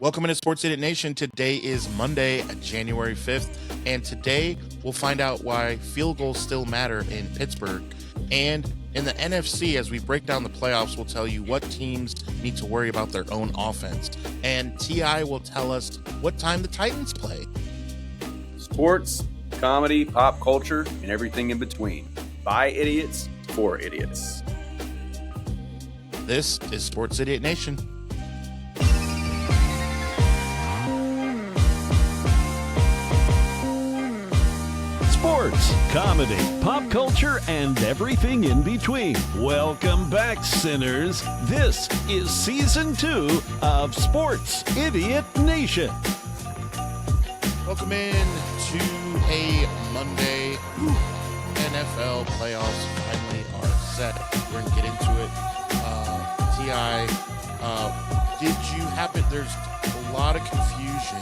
Welcome into Sports Idiot Nation. Today is Monday, January 5th, and today we'll find out why field goals still matter in Pittsburgh. And in the NFC, as we break down the playoffs, we'll tell you what teams need to worry about their own offense. And T.I. will tell us what time the Titans play. Sports, comedy, pop culture, and everything in between. By idiots, for idiots. This is Sports Idiot Nation. Sports, comedy, pop culture, and everything in between. Welcome back, sinners. This is Season 2 of Sports Idiot Nation. Welcome in to a Monday. NFL playoffs finally are set. We're going to get into it. T.I., did you happen? There's a lot of confusion.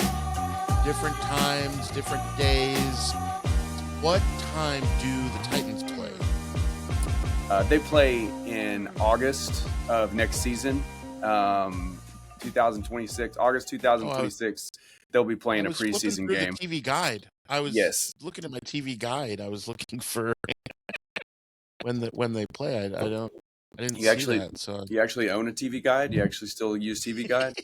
Different times, different days. What time do the Titans play? They play in August of next season, 2026. August 2026, they'll be playing a preseason game. The TV guide. I was looking at my TV guide. I was looking for when they play. I didn't see that. So you actually own a TV guide? You actually still use TV guide?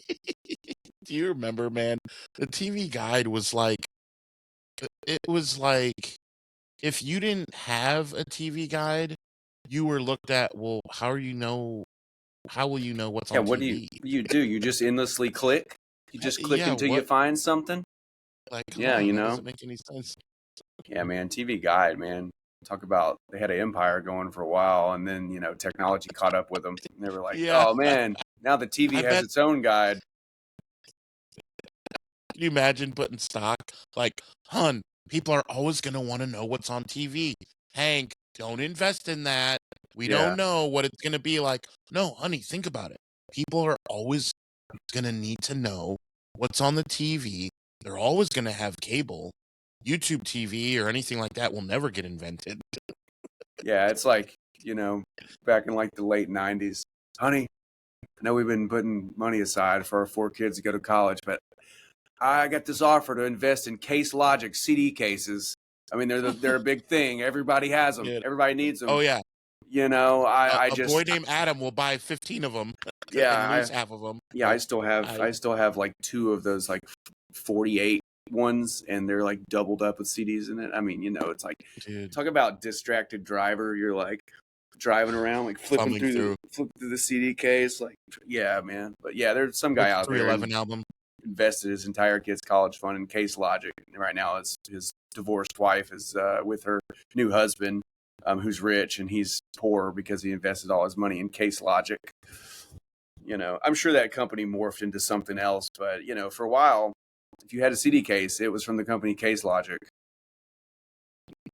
Do you remember, man? The TV guide was like, it was like, if you didn't have a TV guide, you were looked at, well, how will you know what's on TV? What do you do? You just endlessly click? You just click until you find something? Like, that doesn't make any sense. Yeah, man, TV guide, man. Talk about, they had an empire going for a while, and then, technology caught up with them. And they were like, oh, man, now the TV has its own guide. Can you imagine putting stock? Like, hun, people are always going to want to know what's on TV. Hank, don't invest in that. We don't know what it's going to be like. No, honey, think about it. People are always going to need to know what's on the TV. They're always going to have cable. YouTube TV or anything like that will never get invented. Yeah, it's like, back in like the late 90s. Honey, I know we've been putting money aside for our 4 kids to go to college, but I got this offer to invest in Case Logic CD cases. I mean, they're a big thing. Everybody has them. Everybody needs them. Oh, yeah. A boy named Adam will buy 15 of them. Yeah, and lose half of them. Yeah, I still have like 2 of those like 48 ones, and they're like doubled up with CDs in it. I mean, it's like, dude, talk about distracted driver. You're like driving around, like flipping through the CD case. Like, yeah, man. But yeah, there's some guy out there 311 album invested his entire kid's college fund in Case Logic. And right now, his divorced wife is with her new husband, who's rich, and he's poor because he invested all his money in Case Logic. I'm sure that company morphed into something else, but for a while, if you had a CD case, it was from the company Case Logic. I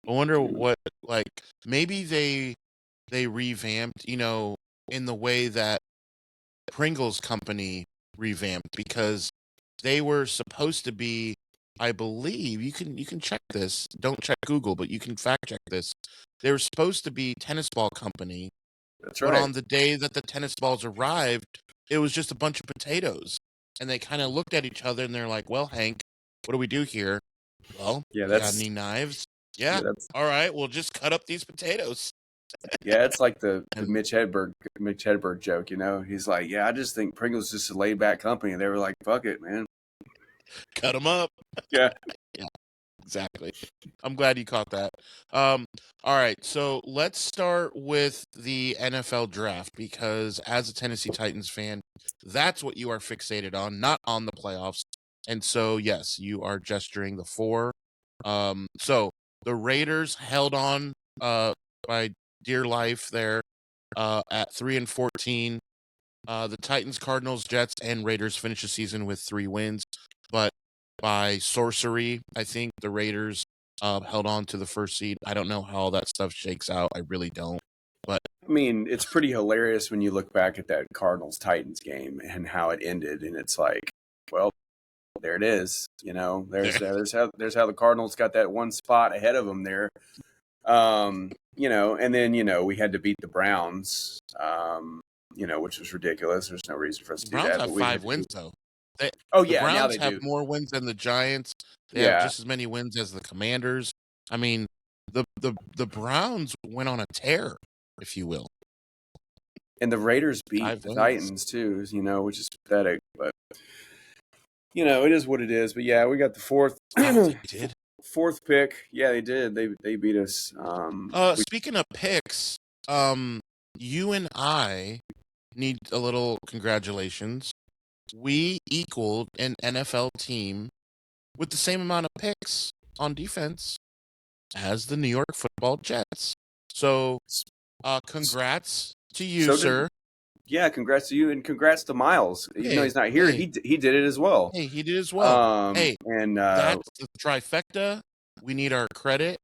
wonder what, like, maybe they revamped, in the way that Pringles company revamped, because they were supposed to be, I believe, you can check this. Don't check Google, but you can fact check this. They were supposed to be tennis ball company. That's right. But on the day that the tennis balls arrived, it was just a bunch of potatoes. And they kind of looked at each other and they're like, well, Hank, what do we do here? Well, got any knives? Yeah. All right, we'll just cut up these potatoes. Yeah, it's like the Mitch Hedberg joke, He's like, yeah, I just think Pringles is just a laid back company. And they were like, fuck it, man. Cut them up. Yeah. Yeah, exactly. I'm glad you caught that. All right, so let's start with the NFL draft, because as a Tennessee Titans fan, that's what you are fixated on, not on the playoffs. And so, yes, you are gesturing the 4. So the Raiders held on by dear life there at 3-14. The Titans, Cardinals, Jets, and Raiders finished the season with 3 wins. But by sorcery, I think the Raiders held on to the first seed. I don't know how all that stuff shakes out. I really don't. But I mean, it's pretty hilarious when you look back at that Cardinals-Titans game and how it ended. And it's like, well, there it is. There's how the Cardinals got that one spot ahead of them there. And then, we had to beat the Browns. which was ridiculous. There's no reason for us to do Browns that. have But we 5 had to wins though. The now Browns they have do. more wins than the Giants. They have Yeah. just as many wins as the Commanders. I mean, the Browns went on a tear, if you will. And the Raiders beat 5 the wins. Titans too, which is pathetic. But it is what it is. But yeah, we got the fourth. They did. Fourth pick. Yeah, they did. They beat us. Speaking of picks, you and I need a little congratulations. We equaled an NFL team with the same amount of picks on defense as the New York Football Jets. So, congrats to you, sir. Yeah, congrats to you, and congrats to Miles. Even though he's not here, he did it as well. Hey, he did as well. And that's the trifecta. We need our credit.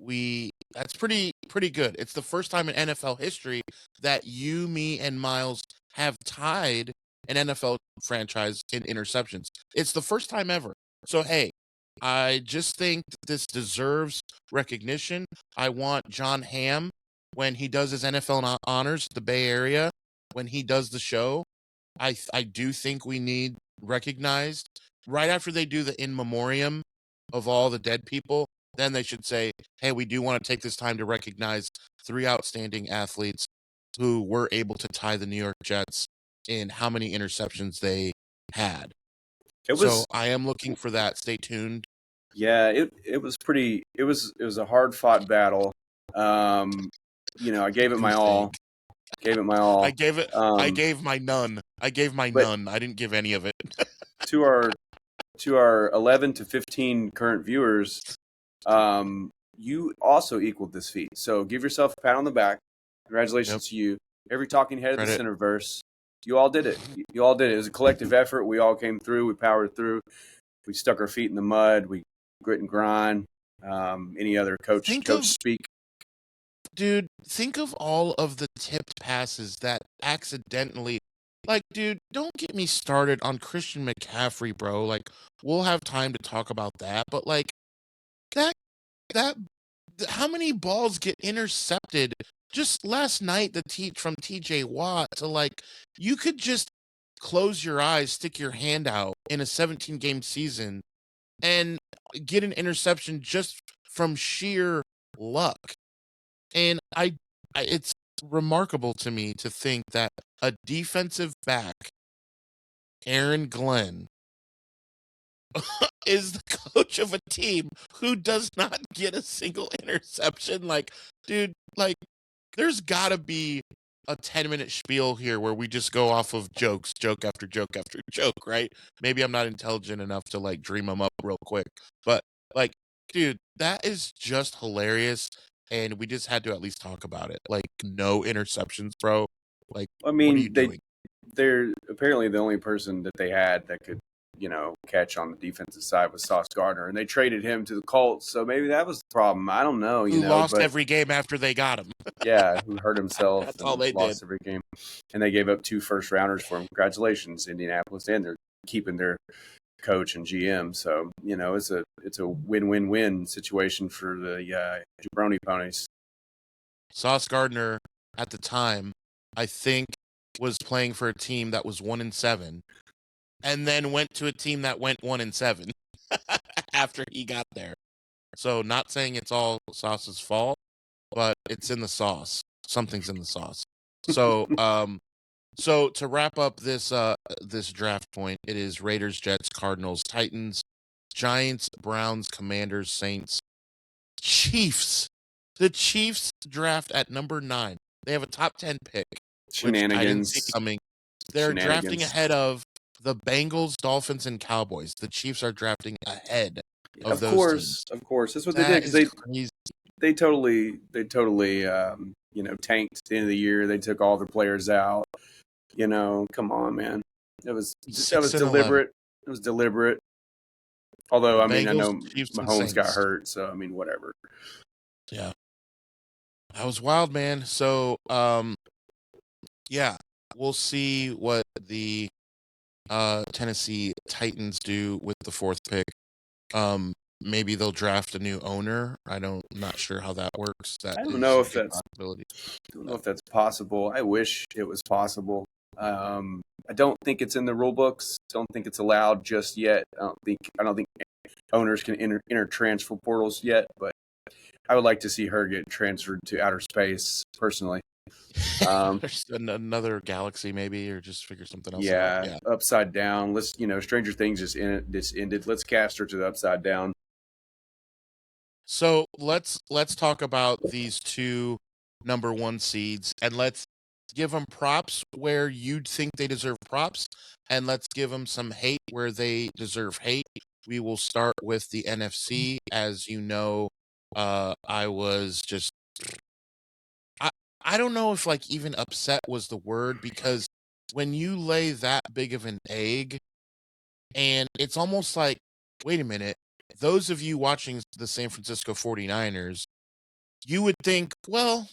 That's pretty good. It's the first time in NFL history that you, me, and Miles have tied an NFL franchise in interceptions. It's the first time ever. So hey, I just think that this deserves recognition. I want John Hamm, when he does his NFL honors at the Bay Area, when he does the show, I do think we need recognized right after they do the in memoriam of all the dead people. Then they should say, hey, we do want to take this time to recognize 3 outstanding athletes who were able to tie the New York Jets in how many interceptions they had. So I am looking for that. Stay tuned. Yeah, it was pretty. It was a hard fought battle. I gave it my all. I gave it. I gave my none. I didn't give any of it. to our 11 to 15 current viewers, you also equaled this feat. So give yourself a pat on the back. Congratulations to you. Every talking head of the Centerverse. You all did it. You all did it. It was a collective effort. We all came through. We powered through. We stuck our feet in the mud. We grit and grind. Any other coach speak? Dude, think of all of the tipped passes that accidentally, dude, don't get me started on Christian McCaffrey, bro. We'll have time to talk about that, but that how many balls get intercepted just last night? From TJ Watt to you could just close your eyes, stick your hand out in a 17-game season, and get an interception just from sheer luck. And it's remarkable to me to think that a defensive back, Aaron Glenn, is the coach of a team who does not get a single interception. Dude, there's gotta be a 10-minute spiel here where we just go off of joke after joke after joke, right? Maybe I'm not intelligent enough to dream them up real quick, but dude, that is just hilarious. And we just had to at least talk about it. No interceptions, bro. I what mean, are you doing? They're apparently the only person that they had that could, catch on the defensive side was Sauce Gardner, and they traded him to the Colts. So maybe that was the problem. I don't know. Who lost every game after they got him? Yeah, who hurt himself? That's all they lost did. Every game, and they gave up 2 first-rounders for him. Congratulations, Indianapolis, and they're keeping their coach and GM. So it's a win-win-win situation for the jabroni ponies. Sauce Gardner at the time, I think, was playing for a team that was 1-7, and then went to a team that went 1-7 after he got there. So not saying it's all Sauce's fault, but it's in the sauce. Something's in the sauce. So so to wrap up this draft point, it is Raiders, Jets, Cardinals, Titans, Giants, Browns, Commanders, Saints, Chiefs. The Chiefs draft at number 9. They have a top 10 pick. Shenanigans. Which I didn't see coming. They're drafting ahead of the Bengals, Dolphins, and Cowboys. The Chiefs are drafting ahead of those teams. Of course. That's what they did, because they totally tanked at the end of the year. They took all their players out. Come on, man. That was deliberate. It was deliberate. Although, I know Mahomes got hurt, so whatever. Yeah. That was wild, man. So, yeah, we'll see what the Tennessee Titans do with the 4th pick. maybe they'll draft a new owner. I'm not sure how that works. That I don't is know a if big that's possibility. possible. I wish it was possible. I don't think it's in the rule books. Don't think it's allowed just yet. I don't think owners can enter transfer portals yet, but I would like to see her get transferred to outer space personally. There's another galaxy, maybe, or just figure something else out. Yeah, Yeah. upside down. Let's Stranger Things just ended. Let's cast her to the upside down. So let's talk about these two number 1 seeds, and let's give them props where you'd think they deserve props, and let's give them some hate where they deserve hate. We will start with the NFC. As you know, I was just I don't know if like even upset was the word, because when you lay that big of an egg, and it's almost like, wait a minute, those of you watching the San Francisco 49ers, you would think, well,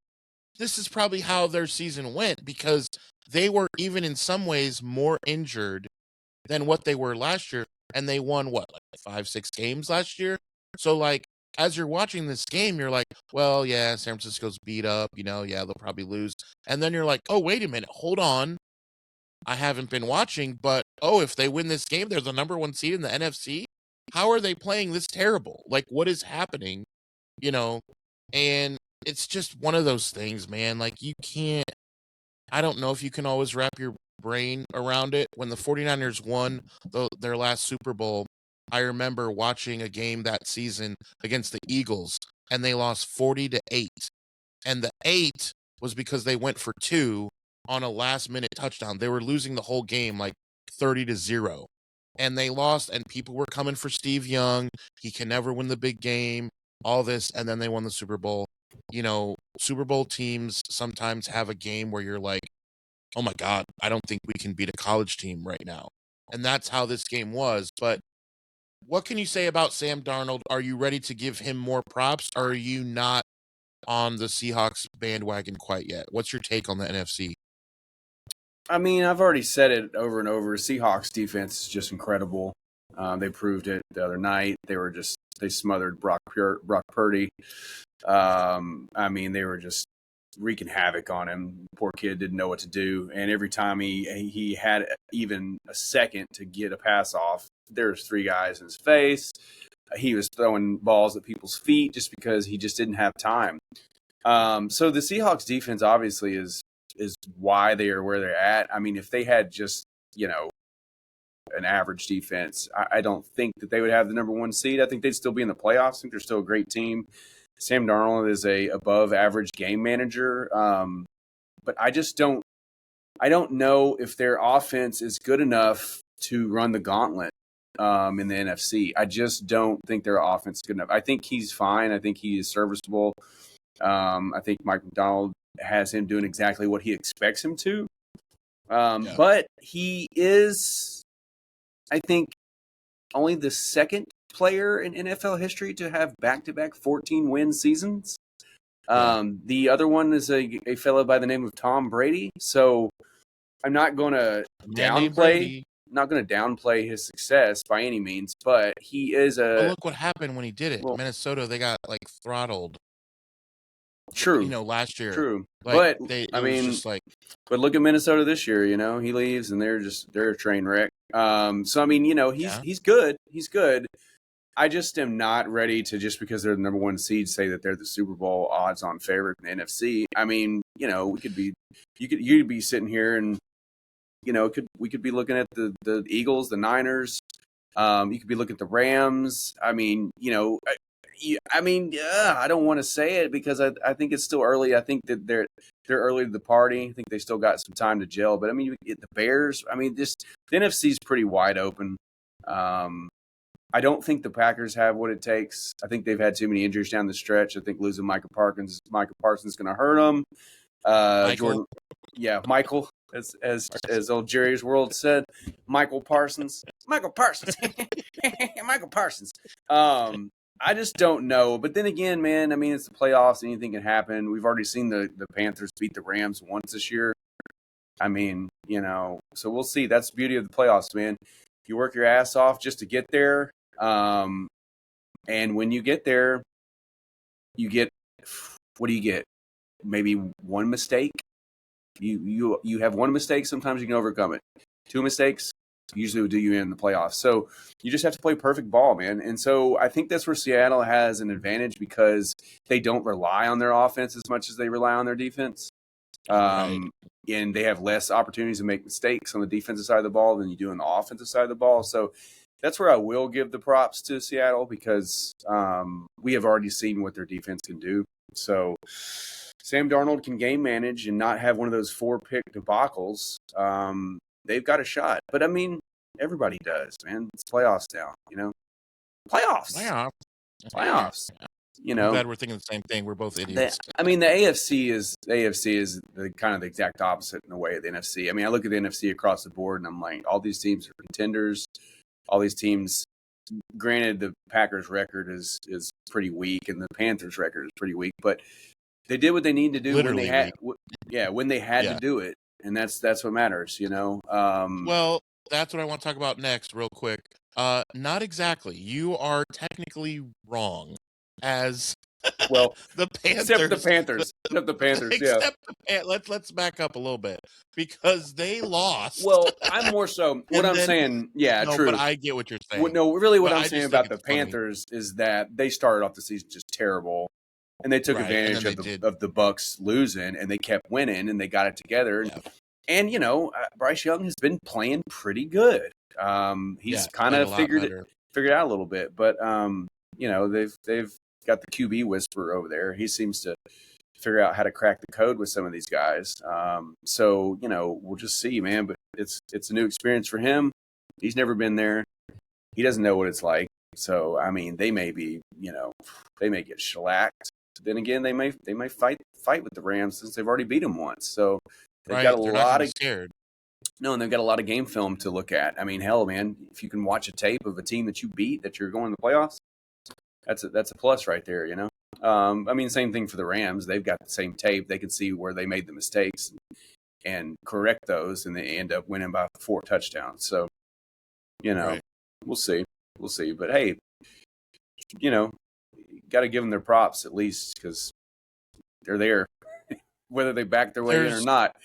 this is probably how their season went, because they were even in some ways more injured than what they were last year, and they won what, like 5-6 games last year. So like, as you're watching this game, you're like, well, yeah, San Francisco's beat up, yeah, they'll probably lose. And then you're like, oh, wait a minute, hold on, I haven't been watching, but if they win this game, they're the number 1 seed in the NFC. How are they playing this terrible? Like, what is happening? And it's just one of those things, man. Like, you can't, I don't know if you can always wrap your brain around it. When the 49ers won their last Super Bowl, I remember watching a game that season against the Eagles, and they lost 40-8. And the 8 was because they went for 2 on a last-minute touchdown. They were losing the whole game like 30-0. And they lost, and people were coming for Steve Young. He can never win the big game, all this, and then they won the Super Bowl. Super Bowl teams sometimes have a game where you're like, oh my God, I don't think we can beat a college team right now. And that's how this game was. But what can you say about Sam Darnold? Are you ready to give him more props? Or are you not on the Seahawks bandwagon quite yet? What's your take on the NFC? I mean, I've already said it over and over. Seahawks defense is just incredible. They proved it the other night. They smothered Brock Purdy. I mean, they were just wreaking havoc on him. Poor kid didn't know what to do. And every time he had even a second to get a pass off, there's 3 guys in his face. He was throwing balls at people's feet just because he just didn't have time. So the Seahawks defense obviously is why they are where they're at. I mean, if they had just, an average defense, I don't think that they would have the number 1 seed. I think they'd still be in the playoffs. I think they're still a great team. Sam Darnold is a above average game manager. But I don't know if their offense is good enough to run the gauntlet in the NFC. I just don't think their offense is good enough. I think he's fine. I think he is serviceable. I think Mike McDonald has him doing exactly what he expects him to. But he is, I think, only the second player in NFL history to have back-to-back 14-win seasons. The other one is a fellow by the name of Tom Brady. So I'm not going to downplay his success by any means, but he is look what happened when he did it. Minnesota, they got like throttled. True. Last year. True. Like, but look at Minnesota this year, he leaves and they're a train wreck. So I mean, he's good. He's good. I just am not ready to, just because they're the number 1 seed, say that they're the Super Bowl odds on favorite in the NFC. I mean, you could be sitting here and we could be looking at the Eagles, the Niners. You could be looking at the Rams. I mean, I don't want to say it because I think it's still early. I think that they're early to the party. I think they still got some time to gel. But I mean, you get the Bears. I mean, the NFC is pretty wide open. I don't think the Packers have what it takes. I think they've had too many injuries down the stretch. I think losing Michael Parsons is going to hurt them. Michael, as old Jerry's World said, Michael Parsons. Michael Parsons. I just don't know. But then again, man, I mean, it's the playoffs. Anything can happen. We've already seen the Panthers beat the Rams once this year. I mean, so we'll see. That's the beauty of the playoffs, man. You work your ass off just to get there. And when you get there, you get, what do you get? Maybe one mistake. You have one mistake. Sometimes you can overcome it. Two mistakes usually will do you in the playoffs. So you just have to play perfect ball, man. And so I think that's where Seattle has an advantage because they don't rely on their offense as much as they rely on their defense. Right. And they have less opportunities to make mistakes on the defensive side of the ball than you do on the offensive side of the ball. So that's where I will give the props to Seattle because we have already seen what their defense can do. So Sam Darnold can game manage and not have one of those 4-pick debacles. They've got a shot. But, I mean, everybody does, man. It's playoffs now, you know. Playoffs. You know, I'm glad we're thinking the same thing. We're both idiots. The AFC is the kind of the exact opposite in a way of the NFC. I mean, I look at the NFC across the board, and I'm like, all these teams are contenders. All these teams, granted, the Packers' record is pretty weak, and the Panthers' record is pretty weak, but they did what they needed to do when they had to do it, and that's what matters, you know. Well, that's what I want to talk about next, real quick. Not exactly. You are technically wrong, as well, the Panthers. Except the Panthers. Let's back up a little bit because they lost. Well, I'm more so what I'm saying. Yeah, no, true. But I get what you're saying. Well, no, really, what I'm saying about the Panthers is that they started off the season just terrible, and they took advantage of the Bucs losing, and they kept winning, and they got it together. Yeah. And you know, Bryce Young has been playing pretty good. He's kind of figured out a little bit, but you know, they've got the QB whisperer over there. He seems to figure out how to crack the code with some of these guys. So, you know, we'll just see, man. But it's a new experience for him. He's never been there. He doesn't know what it's like. So, I mean, they may be, you know, they may get shellacked. Then again, they may fight with the Rams since they've already beat them once. So they've got a lot of scared. No, and they've got a lot of game film to look at. I mean, hell, man, if you can watch a tape of a team that you beat that you're going to the playoffs, that's a plus right there, you know. I mean, same thing for the Rams. They've got the same tape. They can see where they made the mistakes and correct those, and they end up winning by 4 touchdowns. So, you know, We'll see. But hey, you know, got to give them their props at least because they're there, whether they back their way in or not.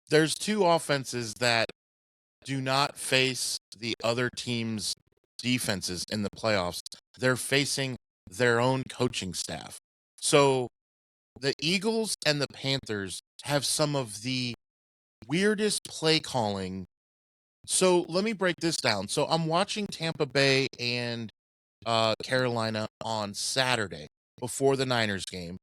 There's 2 offenses that do not face the other team's defenses in the playoffs. They're facing their own coaching staff. So the Eagles and the Panthers have some of the weirdest play calling. So let me break this down. So I'm watching Tampa Bay and Carolina on Saturday before the Niners game.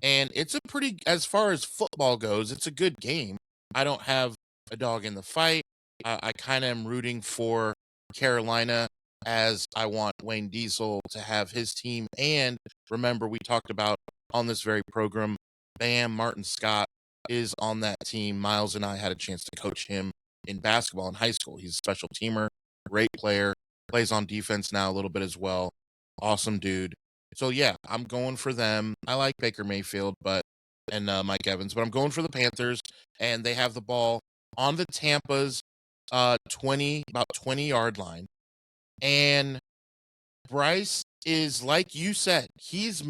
And it's a pretty, as far as football goes, it's a good game. I don't have a dog in the fight. I kind of am rooting for Carolina as I want Wayne Diesel to have his team. And remember, we talked about on this very program, Bam Martin Scott is on that team. Miles and I had a chance to coach him in basketball in high school. He's a special teamer, great player, plays on defense now a little bit as well. Awesome dude. So yeah, I'm going for them. I like Baker Mayfield, and Mike Evans, but I'm going for the Panthers, and they have the ball on the Tampa's about 20-yard line. And Bryce is, like you said, he's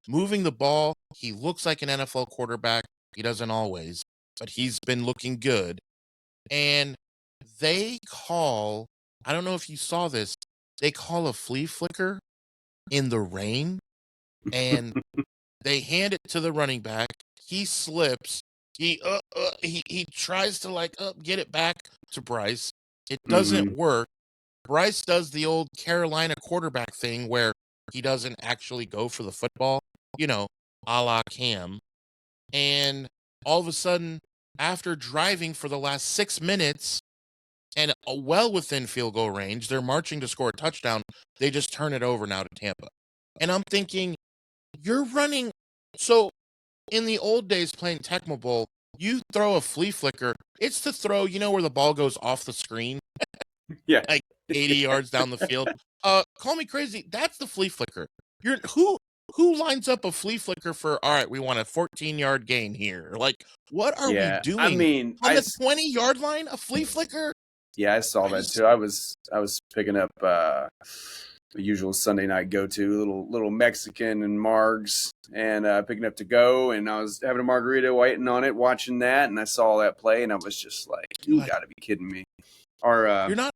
moving the ball. He looks like an NFL quarterback. He doesn't always, but he's been looking good. And they call, I don't know if you saw this, they call a flea flicker in the rain, and they hand it to the running back. He slips. He tries to get it back to Bryce. It doesn't work. Bryce does the old Carolina quarterback thing where he doesn't actually go for the football, you know, a la Cam. And all of a sudden, after driving for the last 6 minutes and well within field goal range, they're marching to score a touchdown. They just turn it over now to Tampa. And I'm thinking, you're running. So in the old days playing Tecmo Bowl, you throw a flea flicker. It's to throw, you know, where the ball goes off the screen. Yeah. Like 80 yards down the field. Call me crazy. That's the flea flicker. Who lines up a flea flicker for, all right, we want a 14-yard gain here? Like, what are we doing? I mean, on the 20-yard line, a flea flicker? Yeah, I saw that too. I was picking up the usual Sunday night go-to, little Mexican and margs, and picking up to go. And I was having a margarita, waiting on it, watching that, and I saw that play, and I was just like, "You got to be kidding me!" You're not.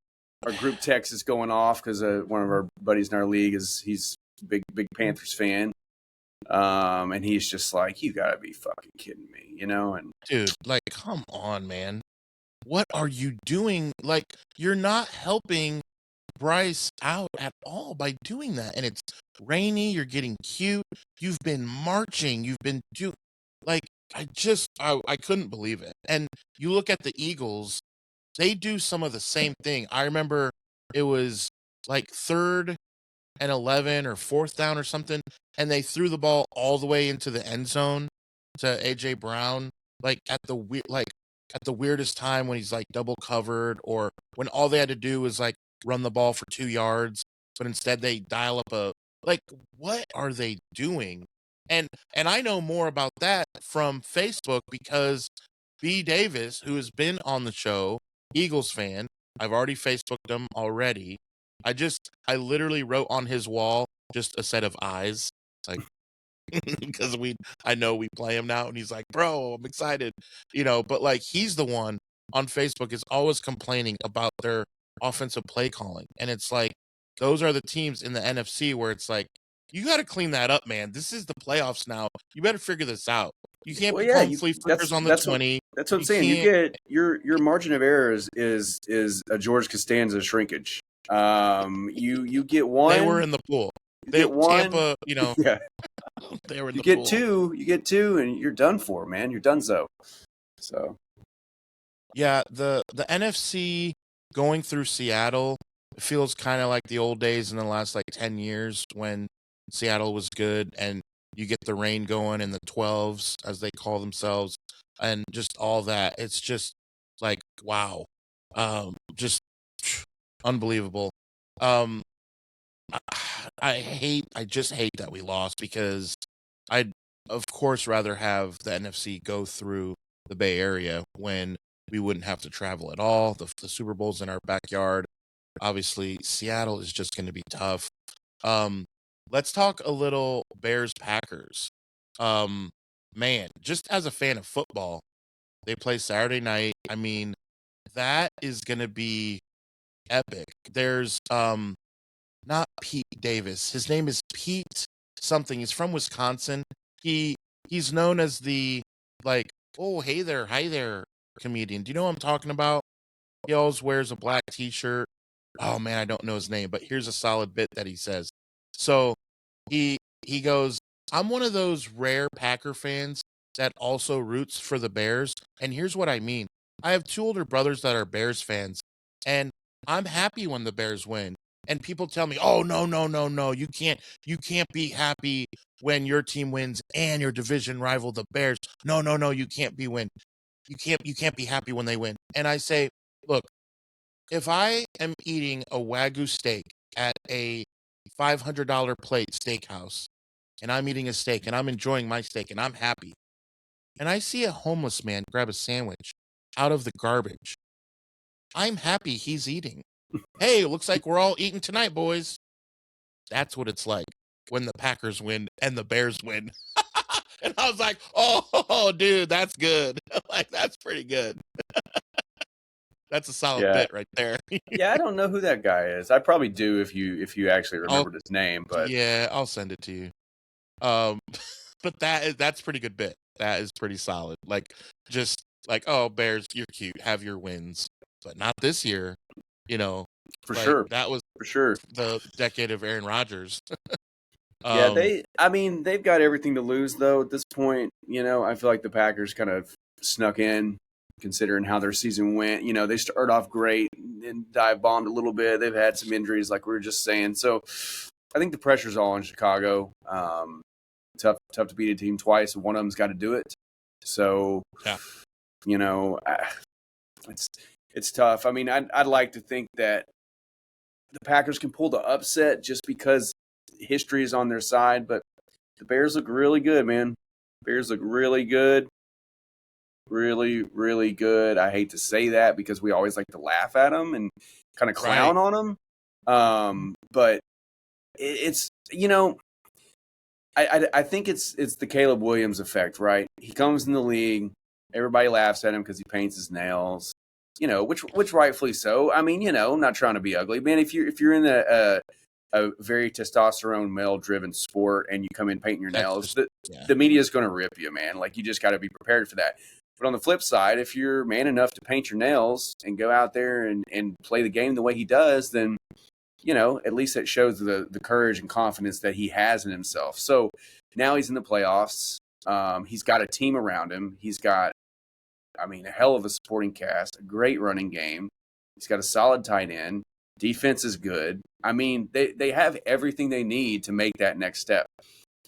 Our group text is going off because one of our buddies in our league he's a big Panthers fan, and he's just like, "You got to be fucking kidding me," And Dude, like, come on, man. What are you doing? Like, you're not helping Bryce out at all by doing that. And it's rainy. You're getting cute. You've been marching. You've been like, I couldn't believe it. And you look at the Eagles, they do some of the same thing. I remember it was like 3rd and 11 or 4th down or something, and they threw the ball all the way into the end zone to AJ Brown, like at the weirdest time when he's like double covered, or when all they had to do was like run the ball for 2 yards, but instead they dial up like, what are they doing? And I know more about that from Facebook because B Davis, who has been on the show, Eagles fan, I've already Facebooked him already. I literally wrote on his wall just a set of eyes, like, because I know we play him now, and he's like, bro, I'm excited, but like, he's the one on Facebook is always complaining about their offensive play calling. And it's like, those are the teams in the NFC where it's like, you got to clean that up, man. This is the playoffs now. You better figure this out. You can't be calling flea flickers on the 20. That's what I'm saying. You get your margin of error is a George Costanza shrinkage. You get one. They were in the pool. They get one. Tampa, yeah. They were in the pool. You get two, and you're done for, man. You're donezo. So. Yeah, the NFC going through Seattle feels kind of like the old days in the last like 10 years when Seattle was good, and you get the rain going in the 12s, as they call themselves, and just all that. It's just like, wow. Just unbelievable. I just hate that we lost, because I'd of course rather have the NFC go through the Bay Area when we wouldn't have to travel at all. The Super Bowl's in our backyard. Obviously, Seattle is just going to be tough. Let's talk a little Bears-Packers. Man, just as a fan of football, they play Saturday night. I mean, that is going to be epic. There's not Pete Davis. His name is Pete something. He's from Wisconsin. He's known as the, like, oh, hey there, hi there comedian. Do you know what I'm talking about? He always wears a black t-shirt. Oh man, I don't know his name, but here's a solid bit that he says. So he goes, I'm one of those rare Packer fans that also roots for the Bears. And here's what I mean. I have 2 older brothers that are Bears fans, and I'm happy when the Bears win. And people tell me, "Oh, no. You can't be happy when your team wins and your division rival the Bears. No, you can't be happy when they win." And I say, "Look, if I am eating a Wagyu steak at a $500 plate steakhouse, and I'm eating a steak and I'm enjoying my steak and I'm happy, and I see a homeless man grab a sandwich out of the garbage, I'm happy he's eating. Hey, looks like we're all eating tonight, boys." That's what it's like when the Packers win and the Bears win. And I was like, oh, dude, that's good. Like, that's pretty good. That's a solid bit right there. Yeah, I don't know who that guy is. I probably do if you actually remembered his name, but yeah, I'll send it to you. But that's pretty good bit. That is pretty solid. Like, just like, oh, Bears, you're cute, have your wins, but not this year. For sure. That was for sure the decade of Aaron Rodgers. Yeah, they've got everything to lose though at this point. I feel like the Packers kind of snuck in, considering how their season went. They started off great and dive bombed a little bit. They've had some injuries, like we were just saying. So I think the pressure's all on Chicago. Tough to beat a team twice. One of them's got to do it. So, yeah. It's tough. I mean, I'd like to think that the Packers can pull the upset just because history is on their side, but the Bears look really good, man. Bears look really good. Really, really good. I hate to say that because we always like to laugh at them and kind of clown on them. But it's, I think it's the Caleb Williams effect, right? He comes in the league, everybody laughs at him because he paints his nails, which rightfully so. I mean, I'm not trying to be ugly, man. If you're in a very testosterone male driven sport and you come in painting your nails, the media is going to rip you, man. Like, you just got to be prepared for that. But on the flip side, if you're man enough to paint your nails and go out there and play the game the way he does, then, at least it shows the courage and confidence that he has in himself. So now he's in the playoffs. He's got a team around him. He's got, a hell of a supporting cast, a great running game. He's got a solid tight end. Defense is good. They have everything they need to make that next step.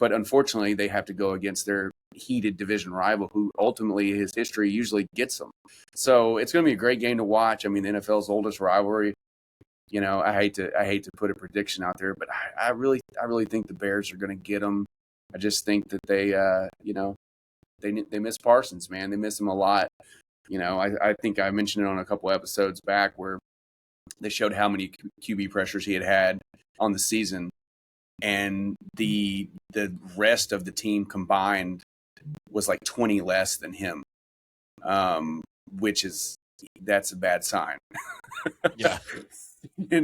But unfortunately, they have to go against their heated division rival, who ultimately his history usually gets them. So it's going to be a great game to watch. The NFL's oldest rivalry. I hate to put a prediction out there, but I really think the Bears are going to get them. I just think that they miss Parsons, man. They miss him a lot. I think I mentioned it on a couple episodes back where they showed how many QB pressures he had on the season, and the rest of the team combined was like 20 less than him, that's a bad sign. Yeah. One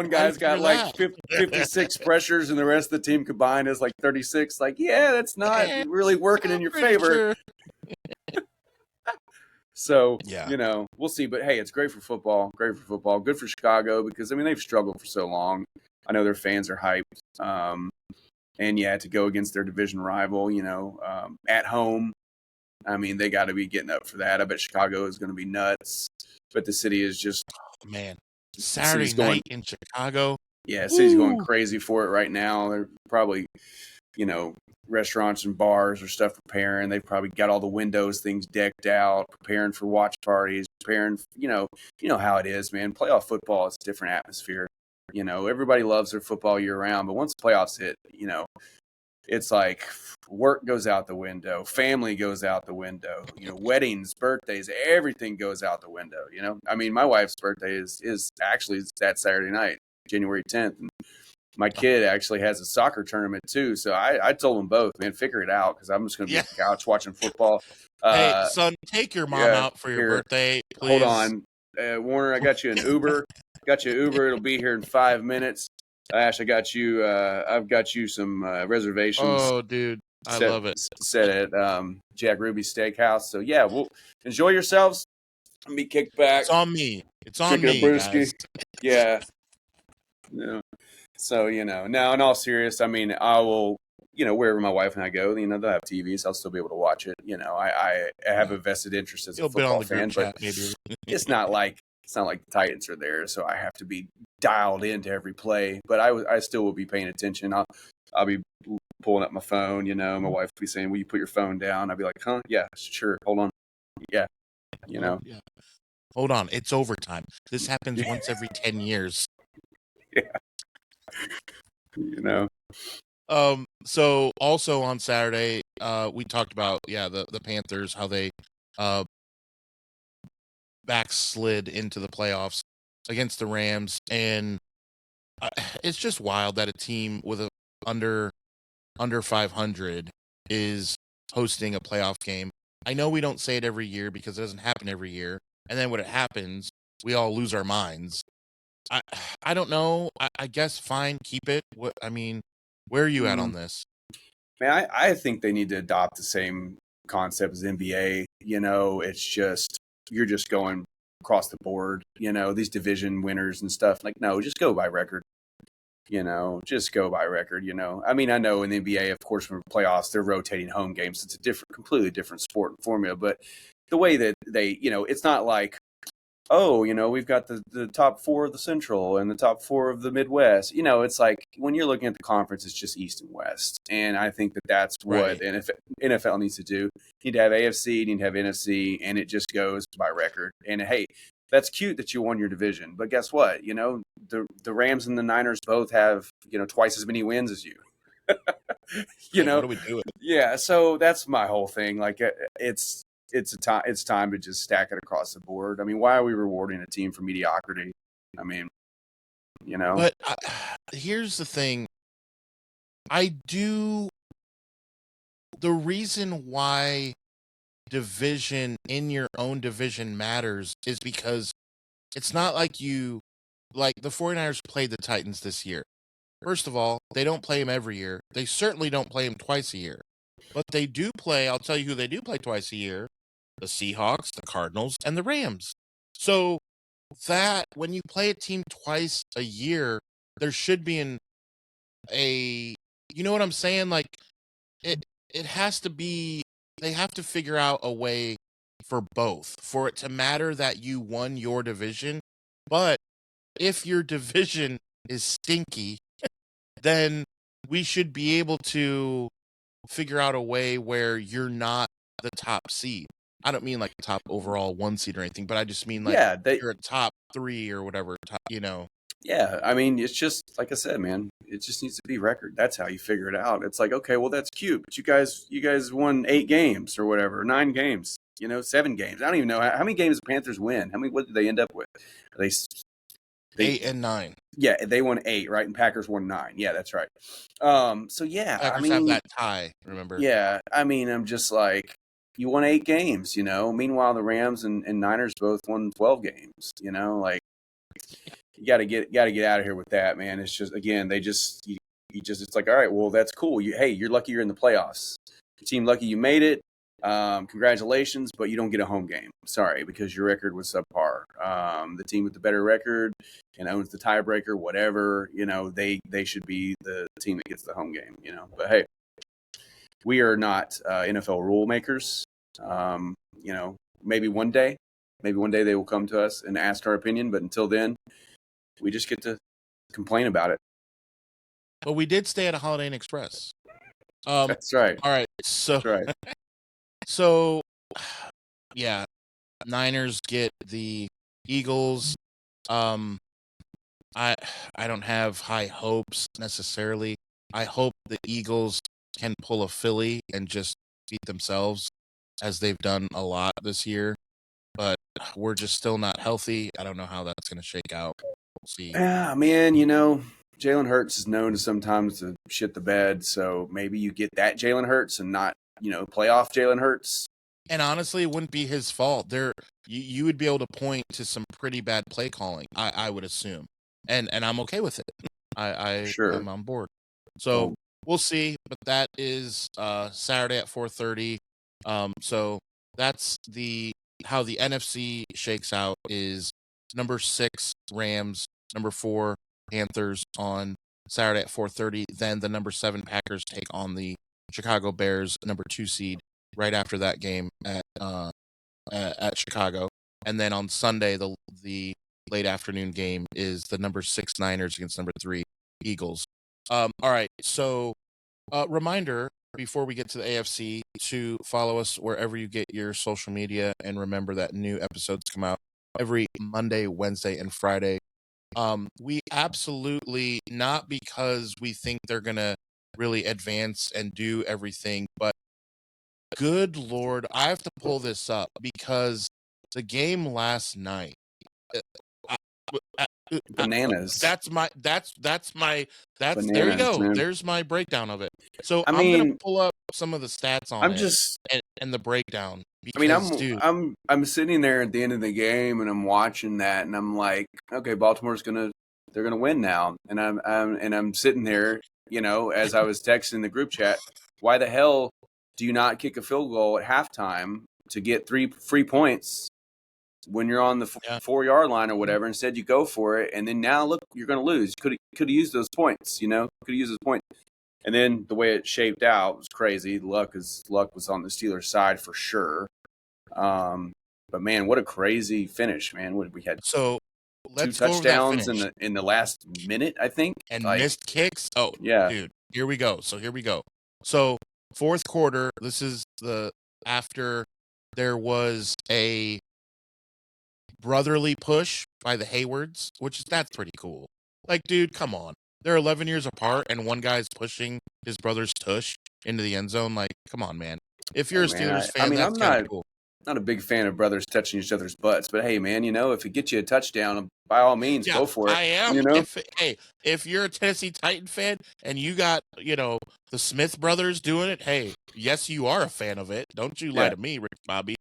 guy's got like 56 pressures and the rest of the team combined is like 36. Like, yeah, that's not really working in your favor. Sure. So, we'll see. But, hey, it's great for football. Good for Chicago because, they've struggled for so long. I know their fans are hyped. To go against their division rival, at home, they got to be getting up for that. I bet Chicago is going to be nuts. But the city is just Saturday night in Chicago. Yeah, the city's going crazy for it right now. They're probably, restaurants and bars or stuff preparing. They've probably got all the windows, things decked out, preparing for watch parties, preparing, how it is, man. Playoff football is a different atmosphere. Everybody loves their football year round, but once the playoffs hit, it's like work goes out the window, family goes out the window, weddings, birthdays, everything goes out the window. My wife's birthday is actually that Saturday night, January 10th. And my kid actually has a soccer tournament too. So I told them both, man, figure it out because I'm just going to be on the couch watching football. Hey, son, take your mom out for your birthday, please. Hold on. Warner, I got you an Uber. It'll be here in 5 minutes. Ash, I've got you some reservations. Oh, dude, I love it. Set at Jack Ruby's Steakhouse. So yeah, we'll enjoy yourselves. Let me kick back. It's on me. Guys. Yeah. So now in all seriousness, I will. Wherever my wife and I go, they'll have TVs. I'll still be able to watch it. I have a vested interest as a football fan, but it's not like the Titans are there, so I have to be dialed into every play. But I still will be paying attention. I'll be pulling up my phone. My wife will be saying, "Will you put your phone down?" I'll be like, "Huh? Yeah, sure. Hold on. Yeah, Yeah. Hold on. It's overtime. This happens once every 10 years. Yeah. So also on Saturday, we talked about the Panthers, how they backslid into the playoffs against the Rams, and it's just wild that a team with a under 500 is hosting a playoff game. I know we don't say it every year because it doesn't happen every year, and then when it happens, we all lose our minds. I don't know. I guess fine, keep it. Where are you at on this? Man, I think they need to adopt the same concept as NBA. It's just you're just going across the board. These division winners and stuff. Like, no, just go by record. Just go by record. I know in the NBA, of course, from playoffs, they're rotating home games. It's a completely different sport and formula. But the way that they, it's not like, oh, we've got the top four of the Central and the top four of the Midwest. It's like when you're looking at the conference, it's just East and West. And I think that's what NFL needs to do. You need to have AFC, you need to have NFC, and it just goes by record. And hey, that's cute that you won your division. But guess what? The Rams and the Niners both have, twice as many wins as you. What do we do? Yeah, so that's my whole thing. Like it's time to just stack it across the board. Why are we rewarding a team for mediocrity? you know. But here's the thing. The reason why division in your own division matters is because it's not like the 49ers played the Titans this year. First of all, they don't play them every year. They certainly don't play them twice a year. But they do play, I'll tell you who they do play twice a year: the Seahawks, the Cardinals, and the Rams. So that when you play a team twice a year, there should be you know what I'm saying? Like it has to be, they have to figure out a way for both, for it to matter that you won your division. But if your division is stinky, then we should be able to figure out a way where you're not the top seed. I don't mean like top overall 1 seed or anything, but I just mean like you're a top 3 or whatever, Yeah, I mean, it's just like I said, man. It just needs to be record. That's how you figure it out. It's like, okay, well, that's cute, but you guys won 8 games or whatever, 9 games, 7 games. I don't even know how many games the Panthers win. What did they end up with? They 8 and 9. Yeah, they won 8, right? And Packers won 9. Yeah, that's right. So yeah, Packers have that tie. Remember? Yeah, I mean, I'm just like, you won 8 games, Meanwhile, the Rams and Niners both won 12 games. Like, you got to get out of here with that, man. It's just, again, it's like, all right, well, that's cool. You're lucky you're in the playoffs. Your team lucky you made it. Congratulations, but you don't get a home game. Sorry, because your record was subpar. The team with the better record and owns the tiebreaker, whatever, they should be the team that gets the home game, But hey, we are not NFL rule makers. Maybe one day they will come to us and ask our opinion, but until then, we just get to complain about it. But we did stay at a Holiday Inn Express. That's right. All right. So, that's right. So, yeah, Niners get the Eagles. I don't have high hopes necessarily. I hope the Eagles can pull a Philly and just beat themselves, as they've done a lot this year. But we're just still not healthy. I don't know how that's going to shake out. We'll see. Yeah, man, Jalen Hurts is known to sometimes to shit the bed, so maybe you get that Jalen Hurts and not, playoff Jalen Hurts. And honestly, it wouldn't be his fault. You would be able to point to some pretty bad play calling, I would assume. And I'm okay with it. I'm on board. So we'll see. But that is Saturday at 4:30. So that's how the NFC shakes out is number 6 Rams, number 4 Panthers on Saturday at 4:30. Then the number 7 Packers take on the Chicago Bears, number 2 seed, right after that game at Chicago. And then on Sunday, the late afternoon game is the number 6 Niners against number 3 Eagles. All right. So reminder before we get to the AFC to follow us wherever you get your social media, and remember that new episodes come out every Monday, Wednesday, and Friday. We absolutely, not because we think they're going to really advance and do everything, but good Lord, I have to pull this up because the game last night, bananas. There you go. Man. There's my breakdown of it. So I'm going to pull up some of the stats on and the breakdown. Because, I'm sitting there at the end of the game and I'm watching that and I'm like, okay, Baltimore's they're gonna win now, and I'm sitting there, as I was texting the group chat, why the hell do you not kick a field goal at halftime to get 3 free points when you're on the 4-yard line or whatever? Instead, you go for it, and then now look, you're going to lose. Could have used those points, could have used those points. And then the way it shaped out was crazy. Luck was on the Steelers' side for sure. But man, what a crazy finish, man! What we had? So let's 2 touchdowns in the last minute, I think, and missed kicks. Oh yeah, dude. Here we go. So fourth quarter. This is after there was a brotherly push by the Haywards, that's pretty cool. Like, dude, come on. They're 11 years apart, and one guy's pushing his brother's tush into the end zone. Like, come on, man. If you're a Steelers fan, that's kind of cool. not a big fan of brothers touching each other's butts, but hey, man, if it gets you a touchdown, by all means, go for it. I am. If you're a Tennessee Titan fan and you got, the Smith brothers doing it, hey, yes, you are a fan of it. Don't you lie to me, Rick Bobby.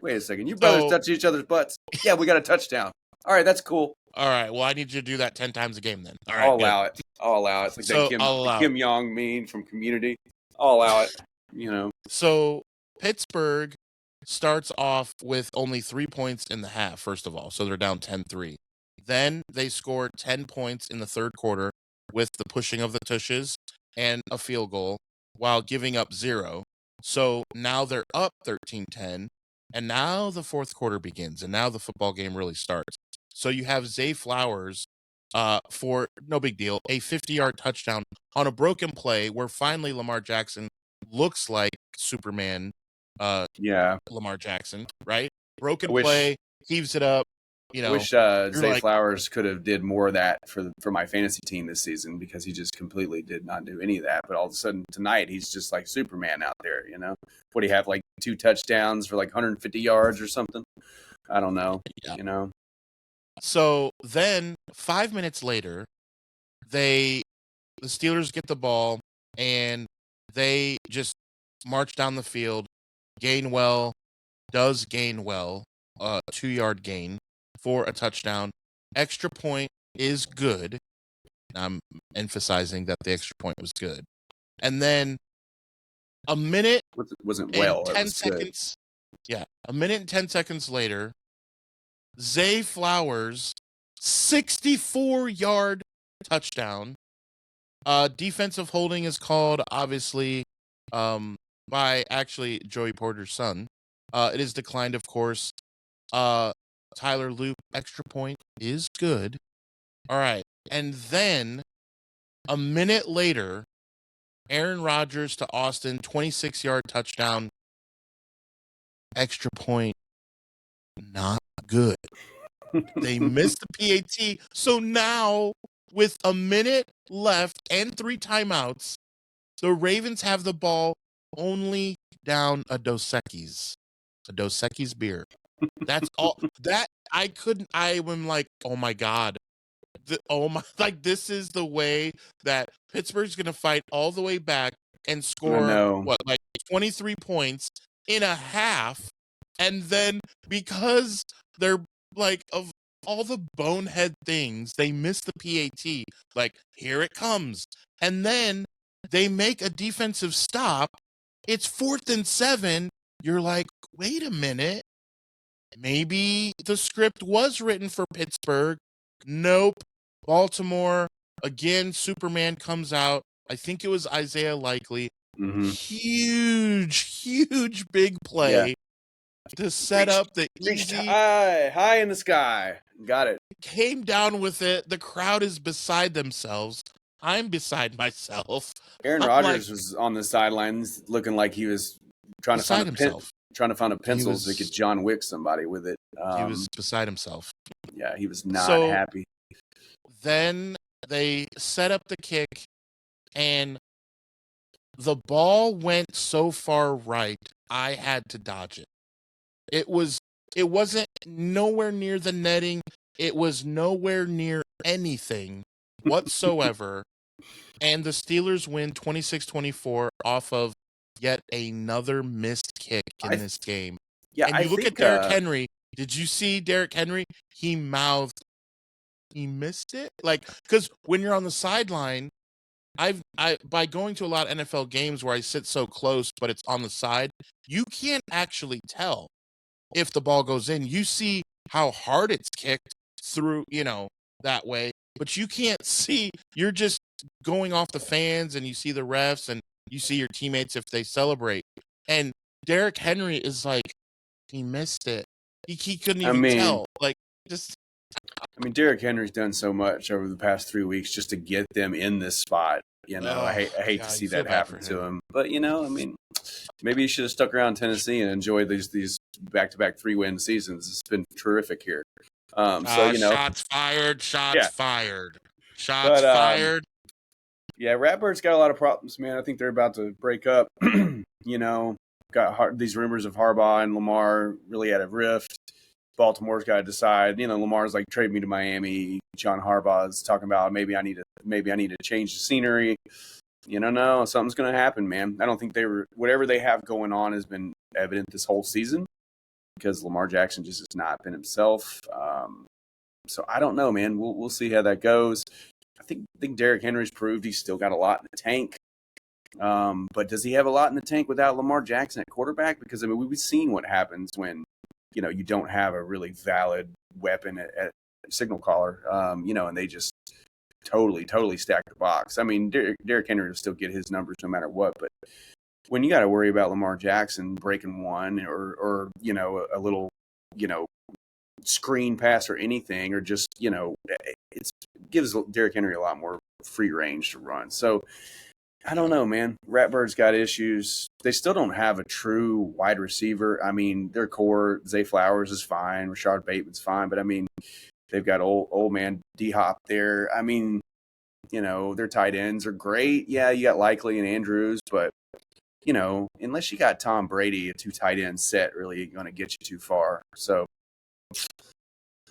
Wait a second. You brothers touch each other's butts. Yeah, we got a touchdown. All right, that's cool. All right, well, I need you to do that 10 times a game then. All right, I'll allow it. It's like that Kim Jong meme from Community. I'll allow it, So Pittsburgh starts off with only 3 points in the half, first of all. So they're down 10-3. Then they score 10 points in the third quarter with the pushing of the tushes and a field goal while giving up 0. So now they're up 13-10. And now the fourth quarter begins, and now the football game really starts. So you have Zay Flowers for, no big deal, a 50-yard touchdown on a broken play where finally Lamar Jackson looks like Superman Lamar Jackson, right? Broken play, heaves it up. I wish Zay Flowers could have did more of that for my fantasy team this season, because he just completely did not do any of that. But all of a sudden tonight, he's just like Superman out there, What do you have, like 2 touchdowns for like 150 yards or something? I don't know, So then 5 minutes later, the Steelers get the ball and they just march down the field. Gainwell does gain well, 2-yard gain for a touchdown. Extra point is good. I'm emphasizing that the extra point was good. And then a minute wasn't well. And 10 seconds. Good. Yeah, a minute and 10 seconds later, Zay Flowers 64-yard touchdown. Defensive holding is called, obviously, by actually Joey Porter's son. It is declined, of course. Tyler Loop, extra point is good. All right. And then a minute later, Aaron Rodgers to Austin, 26-yard touchdown. Extra point, not good. They missed the PAT. So now, with a minute left and 3 timeouts, the Ravens have the ball only down a Dos Equis beer. That's all. I am like, oh my God. This is the way that Pittsburgh's going to fight all the way back and score, 23 points in a half. And then because they're like, of all the bonehead things, they miss the PAT. Like, here it comes. And then they make a defensive stop. It's 4th and 7. You're like, wait a minute. Maybe the script was written for Pittsburgh. Nope. Baltimore, again, Superman comes out. I think it was Isaiah Likely. Mm-hmm. Huge, big play to set up the easy. High in the sky. Got it. Came down with it. The crowd is beside themselves. I'm beside myself. Aaron Rodgers was on the sidelines looking like he was trying to find a pencil so he could John Wick somebody with it. He was beside himself. Yeah, he was not happy. Then they set up the kick, and the ball went so far right, I had to dodge it. It wasn't nowhere near the netting. It was nowhere near anything whatsoever. And the Steelers win 26-24 off of yet another missed kick in this game. Yeah, and you look at Derrick Henry. Did you see Derrick Henry? He missed it. Because when you're on the sideline, by going to a lot of NFL games where I sit so close, but it's on the side, you can't actually tell if the ball goes in. You see how hard it's kicked through, that way, but you can't see. You're just going off the fans, and you see the refs, and you see your teammates if they celebrate. And Derrick Henry is like, he missed it. He couldn't even tell. Derrick Henry's done so much over the past 3 weeks just to get them in this spot. I hate to see that happen to him. But, maybe he should have stuck around Tennessee and enjoyed these back-to-back 3-win seasons. It's been terrific here. Shots fired. Shots fired. Yeah, Ratbird's got a lot of problems, man. I think they're about to break up. Got got these rumors of Harbaugh and Lamar really at a rift. Baltimore's got to decide. Lamar's like, trade me to Miami. John Harbaugh is talking about maybe I need to change the scenery. No, something's going to happen, man. I don't think whatever they have going on has been evident this whole season because Lamar Jackson just has not been himself. So I don't know, man. We'll see how that goes. I think Derrick Henry's proved he's still got a lot in the tank. But does he have a lot in the tank without Lamar Jackson at quarterback? Because we've seen what happens when you don't have a really valid weapon at signal caller. And they just totally stack the box. I mean, Derrick Henry will still get his numbers no matter what, but when you got to worry about Lamar Jackson breaking one or a little screen pass or anything, or just it gives Derrick Henry a lot more free range to run. So I don't know, man. Ratbird's got issues. They still don't have a true wide receiver. I mean, their core, Zay Flowers is fine, Rashard Bateman's fine, but I mean, they've got old man D-Hop there. I mean, their tight ends are great. Yeah, you got Likely and Andrews, but unless you got Tom Brady, a 2 tight end set really going to get you too far. So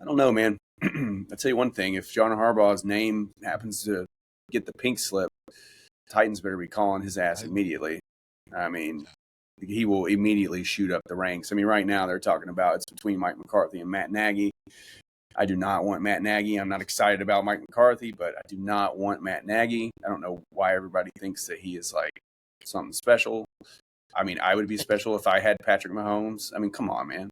I don't know, man. I'll tell you one thing. If John Harbaugh's name happens to get the pink slip, Titans better be calling his ass immediately. I mean, he will immediately shoot up the ranks. I mean, right now they're talking about it's between Mike McCarthy and Matt Nagy. I do not want Matt Nagy. I'm not excited about Mike McCarthy, but I do not want Matt Nagy. I don't know why everybody thinks that he is like something special. I mean, I would be special if I had Patrick Mahomes. I mean, come on, man.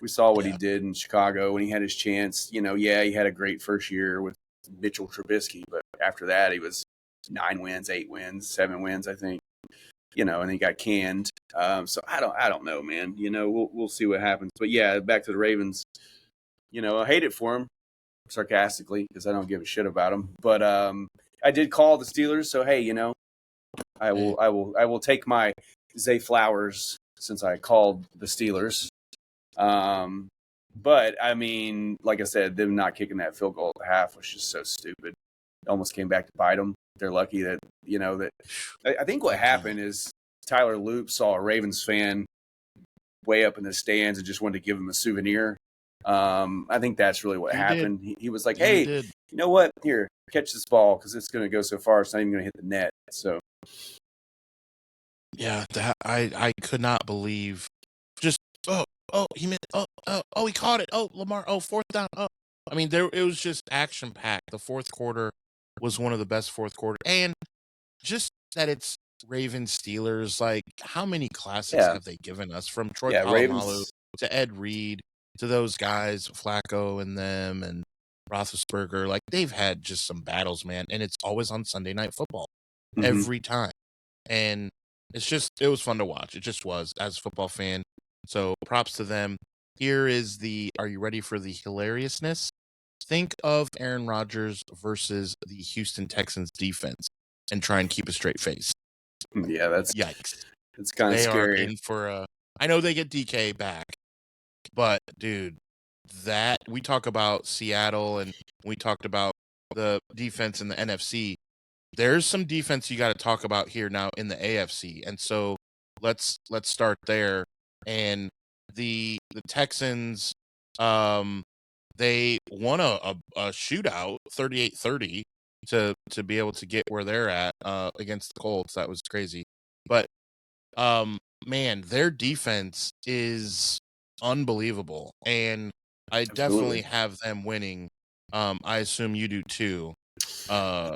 We saw what he did in Chicago when he had his chance. He had a great first year with Mitchell Trubisky, but after that, he was 9 wins, 8 wins, 7 wins, I think. And he got canned. So I don't know, man. We'll see what happens. But yeah, back to the Ravens. I hate it for him, sarcastically, because I don't give a shit about him. But I did call the Steelers, so hey, I will take my Zay Flowers since I called the Steelers. But I mean, like I said, them not kicking that field goal at the half was just so stupid. It almost came back to bite them. They're lucky that that. I think what happened is Tyler Loop saw a Ravens fan way up in the stands and just wanted to give him a souvenir. I think that's really what happened. He was like, "Hey, you know what? Here, catch this ball because it's going to go so far. It's not even going to hit the net." So, yeah, that I could not believe. Just he missed. He caught it. Oh, Lamar. Oh, 4th down. Oh, I mean, it was just action packed. The fourth quarter was one of the best fourth quarter, and just that it's Ravens Steelers. Like, how many classics have they given us from Troy Polamalu to Ed Reed? To those guys, Flacco and them and Roethlisberger, like they've had just some battles, man. And it's always on Sunday Night Football every time. And it was fun to watch. It just was as a football fan. So props to them. Here is are you ready for the hilariousness? Think of Aaron Rodgers versus the Houston Texans defense and try and keep a straight face. Yeah, that's yikes. It's kind of scary. They are in for I know they get DK back. But, dude, that we talk about Seattle and we talked about the defense in the NFC. There's some defense you got to talk about here now in the AFC. And so let's start there. And the Texans, they won a shootout, 38-30, to be able to get where they're at against the Colts. That was crazy. But, man, their defense is unbelievable, and I definitely have them winning. I assume you do too. I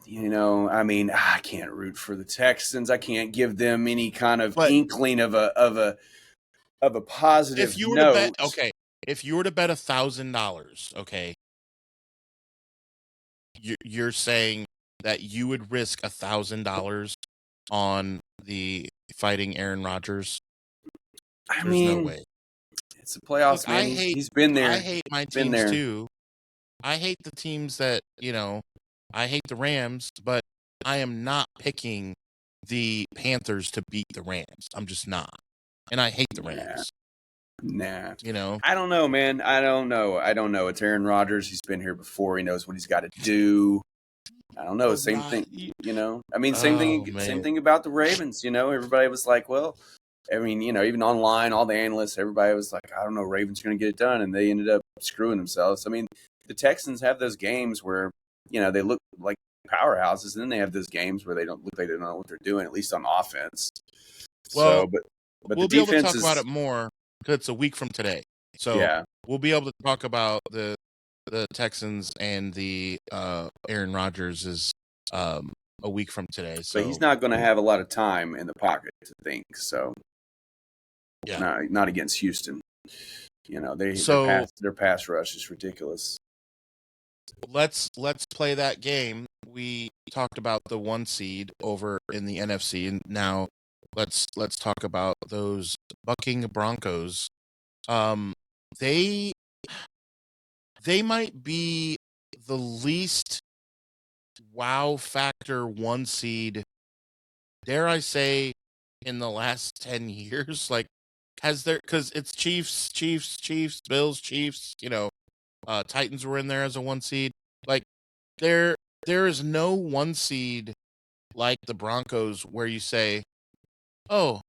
mean, I can't root for the Texans. I can't give them any kind of inkling of a positive. If you were to bet, if you were to bet $1,000, okay, you're saying that you would risk $1,000 on the fighting Aaron Rodgers? There's no way. It's a playoffs, man. He's been there. I hate my teams too. I hate the teams that, I hate the Rams, but I am not picking the Panthers to beat the Rams. I'm just not. And I hate the Rams. Nah. I don't know, man. I don't know. It's Aaron Rodgers. He's been here before. He knows what he's got to do. I don't know. Oh, Same God. thing, I mean, Oh, same man. thing about the Ravens. Everybody was like, well, I mean, even online, all the analysts, everybody was like, I don't know, Ravens are going to get it done, and they ended up screwing themselves. I mean, the Texans have those games where they look like powerhouses, and then they have those games where they don't look like they don't know what they're doing, at least on offense. Well, So, but we'll the be able to defense talk about is, it more because it's a week from today. So yeah. we'll be able to talk about the Texans and the Aaron Rodgers is a week from today. So But he's not going to have a lot of time in the pocket to think. So, yeah. not against Houston. So their pass rush is ridiculous. let's play that game. We talked about the 1 seed over in the NFC, and now let's talk about those bucking Broncos. They might be the least wow factor 1 seed, dare I say, in the last 10 years. Like, because it's Chiefs, Bills, Chiefs, Titans were in there as a 1 seed. Like, there is no 1 seed like the Broncos where you say, oh,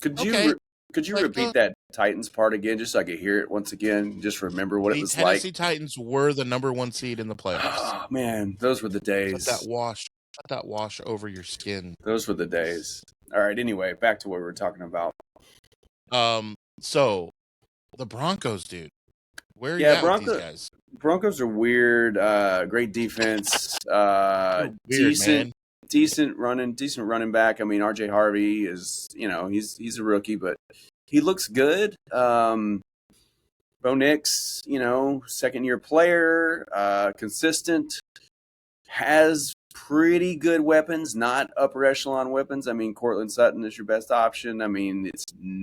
Could okay. you repeat that Titans part again, just so I could hear it once again? Just remember what it was like. The Tennessee Titans were the number 1 seed in the playoffs. Oh, man, those were the days. Let that wash over your skin. Those were the days. All right. Anyway, back to what we were talking about. So the Broncos, dude, where are you at with these guys? Broncos are weird. Great defense. Weird, decent running back. I mean, RJ Harvey is, he's a rookie, but he looks good. Bo Nix, second-year player, consistent, has pretty good weapons, not upper echelon weapons. I mean, Cortland Sutton is your best option. I mean,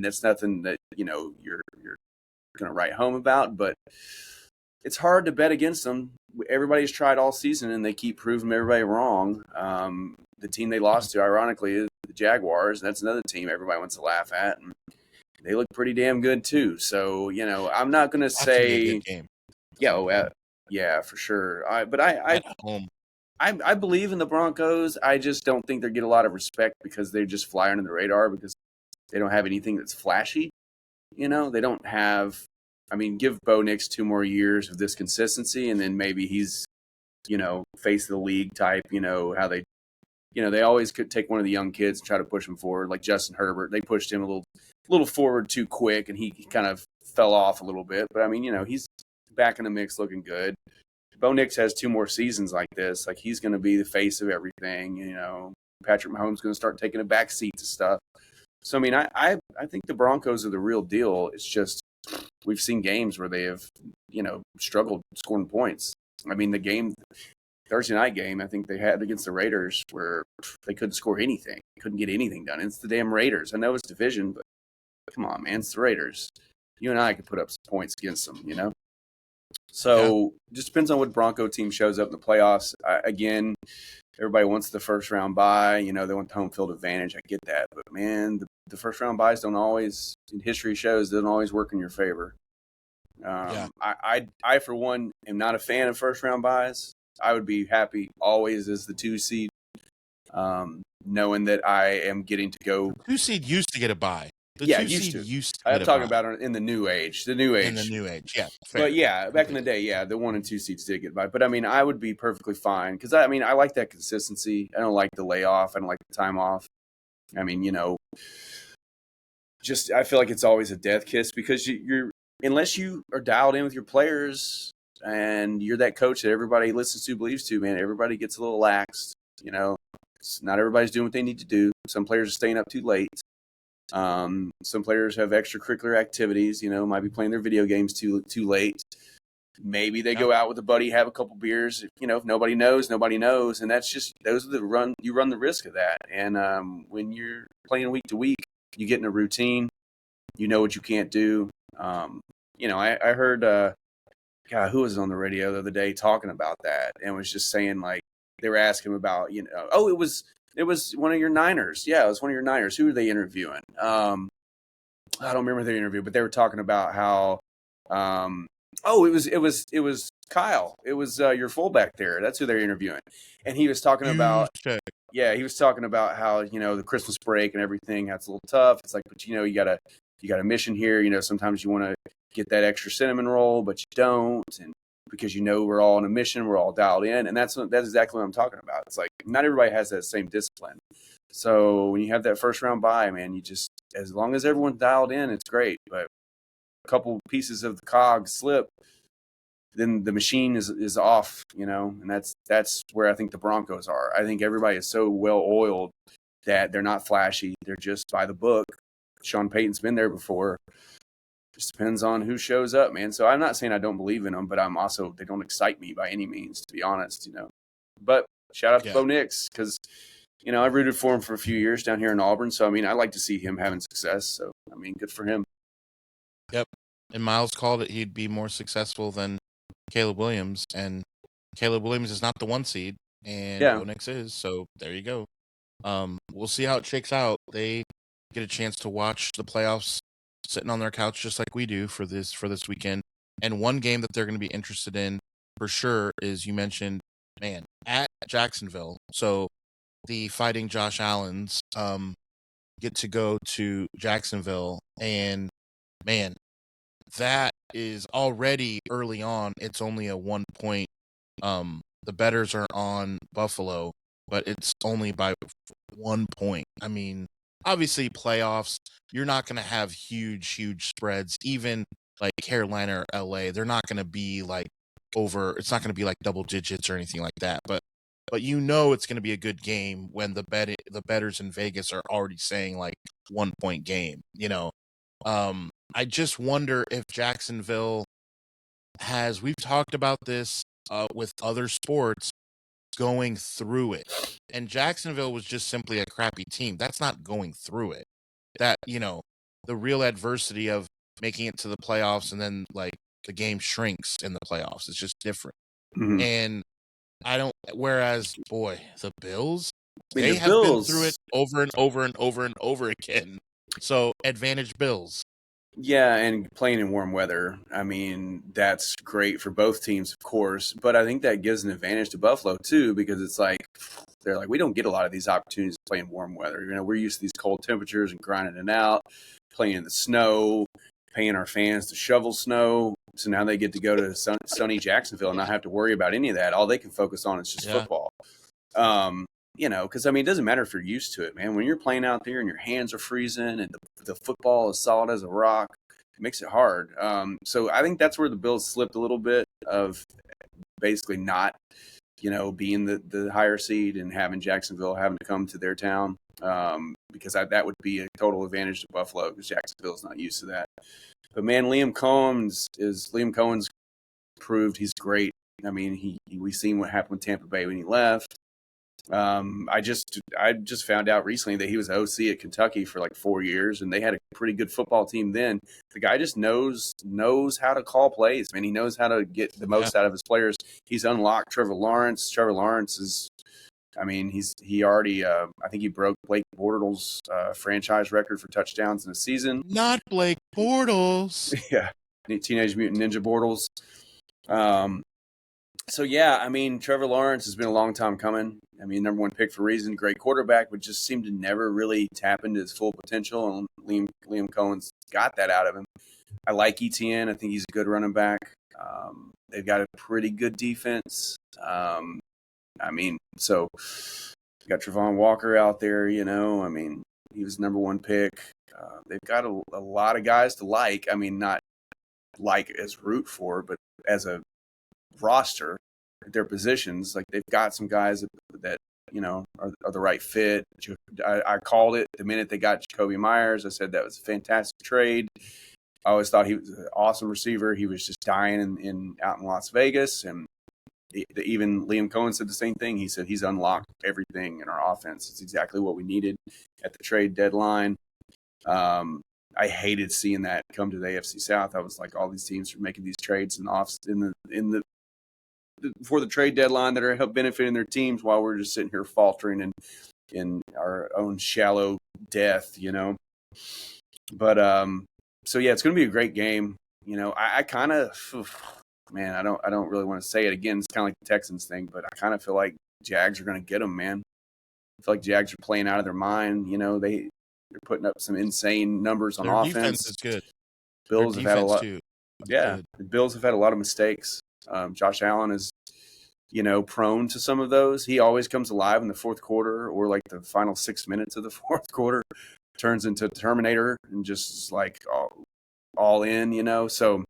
that's nothing that, you're going to write home about, but it's hard to bet against them. Everybody's tried all season, and they keep proving everybody wrong. The team they lost to, ironically, is the Jaguars. That's another team everybody wants to laugh at, and they look pretty damn good too. So, I'm not going to say, yeah, for sure. I believe in the Broncos. I just don't think they get a lot of respect because they just fly under the radar because they don't have anything that's flashy. They don't have. I mean, give Bo Nix 2 more years of this consistency, and then maybe he's, face of the league type. How they, they always could take one of the young kids and try to push him forward, like Justin Herbert. They pushed him a little forward too quick, and he kind of fell off a little bit. But I mean, he's back in the mix, looking good. Bo Nix has 2 more seasons like this. Like, he's going to be the face of everything. Patrick Mahomes is going to start taking a back seat to stuff. So I mean, I think the Broncos are the real deal. It's just we've seen games where they have, struggled scoring points. I mean, the Thursday night game, I think they had against the Raiders where they couldn't score anything, couldn't get anything done. It's the damn Raiders. I know it's division, but come on, man, it's the Raiders. You and I could put up some points against them, So just depends on what Bronco team shows up in the playoffs. Again, everybody wants the first round bye. They want the home field advantage. I get that, but man, the first round buys don't always. History shows they don't always work in your favor. I for one am not a fan of first round buys. I would be happy always as the 2 seed, knowing that I am getting to go. 2 seed used to get a bye. Used to. I'm talking about in the new age. In the new age, yeah. Fair. But back in the day, the 1 and 2 seeds did get by. But I mean, I would be perfectly fine because I like that consistency. I don't like the layoff. I don't like the time off. I mean, I feel like it's always a death kiss because you're unless you are dialed in with your players and you're that coach that everybody listens to, believes to, man, everybody gets a little lax. Not everybody's doing what they need to do. Some players are staying up too late. Some players have extracurricular activities, might be playing their video games too late. Maybe they go out with a buddy, have a couple beers. If nobody knows, nobody knows. And that's just, you run the risk of that. And when you're playing week to week, you get in a routine, you know what you can't do. I heard, who was on the radio the other day talking about that and was just saying, like, they were asking about, it was one of your Niners. Yeah, it was one of your Niners. Who were they interviewing? I don't remember their interview, but they were talking about how Oh, it was Kyle. It was your fullback there. That's who they're interviewing, and he was talking Huge about. check. Yeah, he was talking about how the Christmas break and everything. That's a little tough. It's like, but you got a mission here. Sometimes you want to get that extra cinnamon roll, but you don't, and because we're all on a mission, we're all dialed in, and that's exactly what I'm talking about. It's like not everybody has that same discipline. So when you have that first round bye, man, you just as long as everyone's dialed in, it's great. But a couple pieces of the cog slip, then the machine is off, and that's where I think the Broncos are. I think everybody is so well oiled that they're not flashy. They're just by the book. Sean Payton's been there before. Just depends on who shows up, man. So I'm not saying I don't believe in them, but they don't excite me by any means, to be honest, But shout out to Bo Nix because, I rooted for him for a few years down here in Auburn. So, I like to see him having success. So, good for him. Yep. And Miles called it he'd be more successful than Caleb Williams. And Caleb Williams is not the 1 seed, and Bo Nix is. So there you go. We'll see how it shakes out. They get a chance to watch the playoffs sitting on their couch just like we do for this weekend. And one game that they're going to be interested in for sure is, you mentioned, man, at Jacksonville. So the Fighting Josh Allens get to go to Jacksonville, and man, that is already early on. It's only a 1 point. The bettors are on Buffalo, but it's only by 1 point. Obviously playoffs, you're not going to have huge spreads. Even like Carolina or LA, they're not going to be like it's not going to be like double digits or anything like that. But it's going to be a good game when the bettors in Vegas are already saying like 1 point game. I just wonder if Jacksonville we've talked about this with other sports, going through it. And Jacksonville was just simply a crappy team. That's not going through it. That, the real adversity of making it to the playoffs and then like the game shrinks in the playoffs. It's just different. Mm-hmm. And whereas, boy, the Bills, they have been through it over and over and over and over again. So advantage Bills. Yeah, and playing in warm weather, that's great for both teams, of course. But I think that gives an advantage to Buffalo, too, because it's like, they're like, we don't get a lot of these opportunities to play in warm weather. We're used to these cold temperatures and grinding it out, playing in the snow, paying our fans to shovel snow. So now they get to go to sunny Jacksonville and not have to worry about any of that. All they can focus on is just football. Because, it doesn't matter if you're used to it, man. When you're playing out there and your hands are freezing and the football is solid as a rock, it makes it hard. So I think that's where the Bills slipped a little bit of basically not, being the higher seed and having Jacksonville having to come to their town because that would be a total advantage to Buffalo because Jacksonville's not used to that. But, man, Liam Cohen's proved he's great. We've seen what happened with Tampa Bay when he left. I just found out recently that he was OC at Kentucky for like 4 years, and they had a pretty good football team then. The guy just knows how to call plays, man. He knows how to get the most out of his players. He's unlocked Trevor Lawrence. Trevor Lawrence is, he already, I think he broke Blake Bortles' franchise record for touchdowns in a season. Not Blake Bortles. Yeah, Teenage Mutant Ninja Bortles. So, yeah, Trevor Lawrence has been a long time coming. Number 1 pick for a reason, great quarterback, but just seemed to never really tap into his full potential, and Liam Cohen's got that out of him. I like ETN. I think he's a good running back. They've got a pretty good defense. So you got Travon Walker out there, he was number 1 pick. They've got a lot of guys to like. Not like as root for, but as a roster, their positions, like they've got some guys that are the right fit. I called it the minute they got Jacoby Myers. I said that was a fantastic trade. I always thought he was an awesome receiver. He was just dying out in Las Vegas, and even Liam Cohen said the same thing. He said he's unlocked everything in our offense. It's exactly what we needed at the trade deadline. I hated seeing that come to the AFC South. I was like, all these teams are making these trades before the trade deadline that are benefiting their teams while we're just sitting here faltering in our own shallow death, But so yeah, it's going to be a great game. I kind of, man, I don't really want to say it again. It's kind of like the Texans thing, but I kind of feel like Jags are going to get them, man. I feel like Jags are playing out of their mind. They're putting up some insane numbers on Their offense. defense is good. Bills have had a lot. Too. Yeah, the Bills have had a lot of mistakes. Josh Allen is, prone to some of those. He always comes alive in the fourth quarter or like the final 6 minutes of the fourth quarter, turns into Terminator and just like all in. So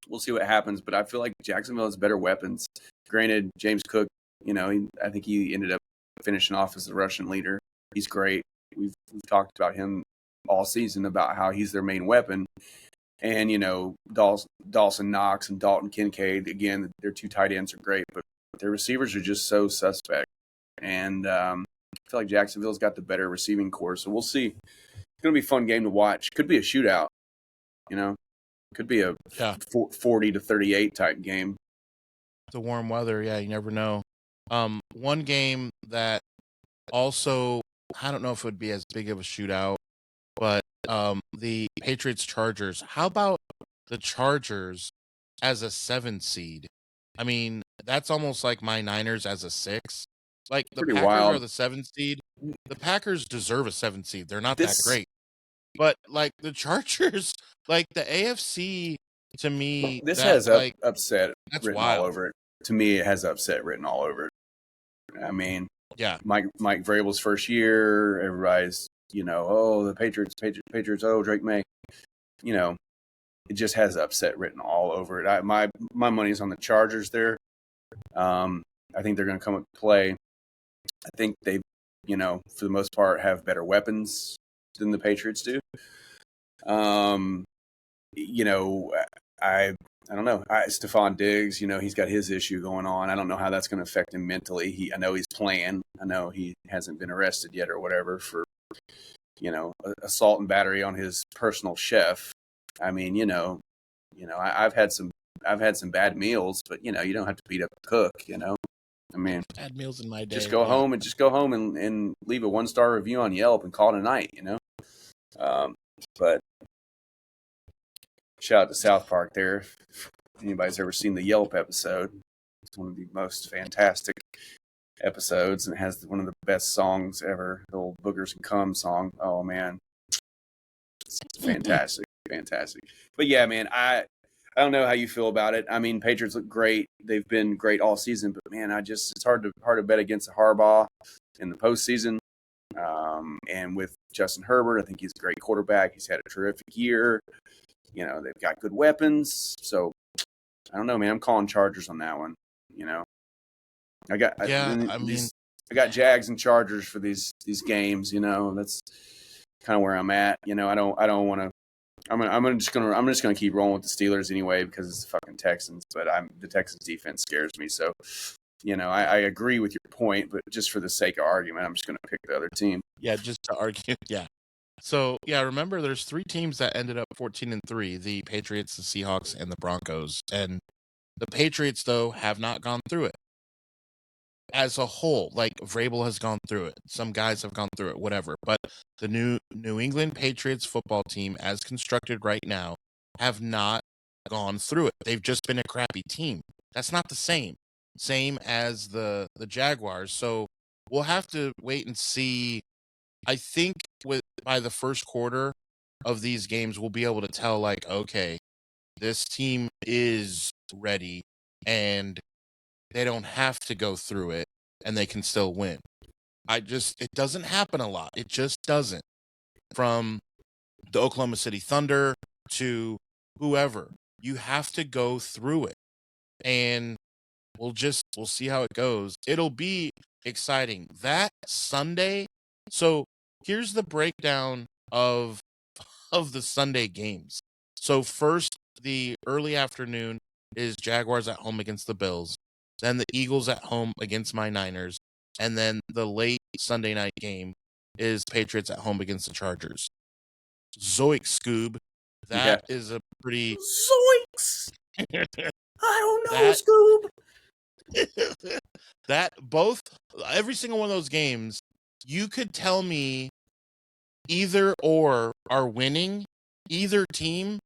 we'll see what happens. But I feel like Jacksonville has better weapons. Granted, James Cook, I think he ended up finishing off as the rushing leader. He's great. We've talked about him all season about how he's their main weapon. And, Dawson Knox and Dalton Kincaid, again, their two tight ends are great, but their receivers are just so suspect. And I feel like Jacksonville's got the better receiving core. So we'll see. It's going to be a fun game to watch. Could be a shootout, Could be a 40-38 type game. The warm weather, yeah, you never know. One game that also, I don't know if it would be as big of a shootout, but the Patriots-Chargers. How about the Chargers as a 7 seed? I mean, that's almost like my Niners as a 6. Like, the Pretty Packers wild. are the 7 seed. The Packers deserve a 7 seed. They're not that great. But, like, the Chargers, like, the AFC, to me, this has upset that's written wild. all over it. To me, it has upset written all over it. I mean, yeah, Mike Vrabel's first year, everybody's, the Patriots, oh, Drake May. It just has upset written all over it. My money's on the Chargers there. I think they're going to come up to play. I think they, for the most part, have better weapons than the Patriots do. I don't know. Stephon Diggs, he's got his issue going on. I don't know how that's going to affect him mentally. I know he's playing. I know he hasn't been arrested yet or whatever for, assault and battery on his personal chef. I mean, I've had some bad meals, but you don't have to beat up the cook. I mean, bad meals in my day. Just go home and leave a 1-star review on Yelp and call it a night. But shout out to South Park there. If anybody's ever seen the Yelp episode, it's one of the most fantastic episodes and it has one of the best songs ever, the old Boogers and Cum song. Oh, man. It's fantastic. Fantastic. But, yeah, man, I don't know how you feel about it. I mean, Patriots look great. They've been great all season. But, man, it's hard to bet against Harbaugh in the postseason. And with Justin Herbert, I think he's a great quarterback. He's had a terrific year. They've got good weapons. So, I don't know, man. I'm calling Chargers on that one. I got Jags and Chargers for these games. That's kind of where I'm at. I don't want to. I'm just gonna keep rolling with the Steelers anyway because it's the fucking Texans. But the Texans defense scares me. So, I agree with your point, but just for the sake of argument, I'm just gonna pick the other team. Yeah, just to argue. Yeah. So, yeah, remember there's 3 teams that ended up 14-3, the Patriots, the Seahawks, and the Broncos. And the Patriots, though, have not gone through it. As a whole, like Vrabel has gone through it. Some guys have gone through it, whatever. But the New England Patriots football team, as constructed right now, have not gone through it. They've just been a crappy team. That's not the same. Same as the Jaguars. So we'll have to wait and see. I think by the first quarter of these games, we'll be able to tell, like, okay, this team is ready and they don't have to go through it and they can still win. It doesn't happen a lot. It just doesn't. From the Oklahoma City Thunder to whoever, you have to go through it. And we'll see how it goes. It'll be exciting. That Sunday. So here's the breakdown of the Sunday games. So first, the early afternoon is Jaguars at home against the Bills. Then the Eagles at home against my Niners. And then the late Sunday night game is Patriots at home against the Chargers. Zoinks, Scoob. That is a pretty... Zoinks! I don't know, Scoob! Every single one of those games, you could tell me either or are winning, either team,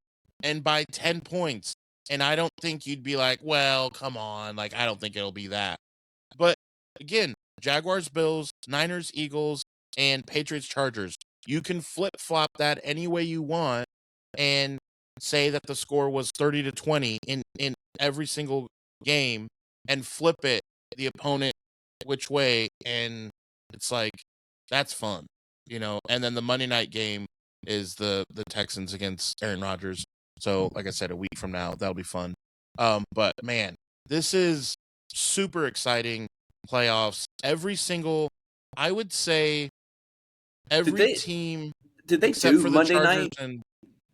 and by 10 points. And I don't think you'd be like, well, come on. Like, I don't think it'll be that. But again, Jaguars, Bills, Niners, Eagles, and Patriots, Chargers. You can flip-flop that any way you want and say that the score was 30-20 in every single game and flip it the opponent which way, and it's like, that's fun, And then the Monday night game is the Texans against Aaron Rodgers. So, like I said, a week from now, that'll be fun. But man, this is super exciting playoffs. I would say every team. Did they except do for the Monday Chargers night?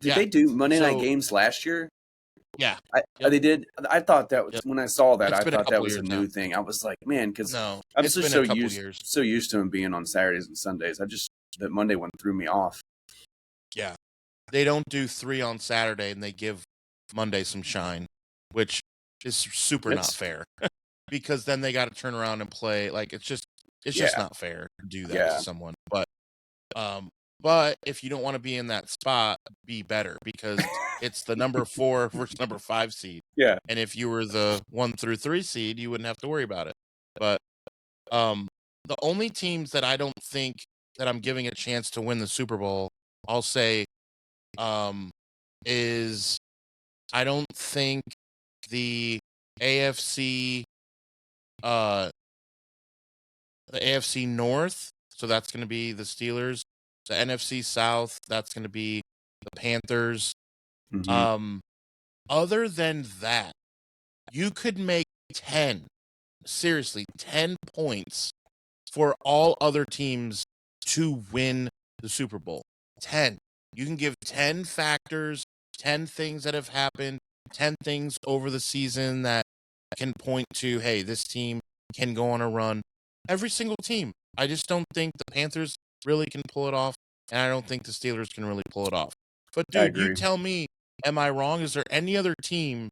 Yeah. They do Monday night games last year? Yeah. They did. I thought that was when I saw that. It's I been a thought that couple was a years new now. thing. I was like, man, because No, I'm it's just been a couple years. so used to him being on Saturdays and Sundays. That Monday one threw me off. Yeah. They don't do 3 on Saturday and they give Monday some shine, which is super not fair. Because then they got to turn around and play. Like, it's just not fair to do that to someone. But if you don't want to be in that spot, be better, because it's the number 4 versus number 5 seed. Yeah. And if you were the 1 through 3 seed, you wouldn't have to worry about it. But the only teams that I don't think that I'm giving a chance to win the Super Bowl, I'll say, is I don't think the AFC North, so that's going to be the Steelers. The NFC South, that's going to be the Panthers. Mm-hmm. Other than that, you could make 10 points for all other teams to win the Super Bowl. 10. You can give 10 factors, 10 things that have happened, 10 things over the season that can point to, hey, this team can go on a run. Every single team. I just don't think the Panthers really can pull it off, and I don't think the Steelers can really pull it off. But, dude, you tell me, am I wrong? Is there any other team?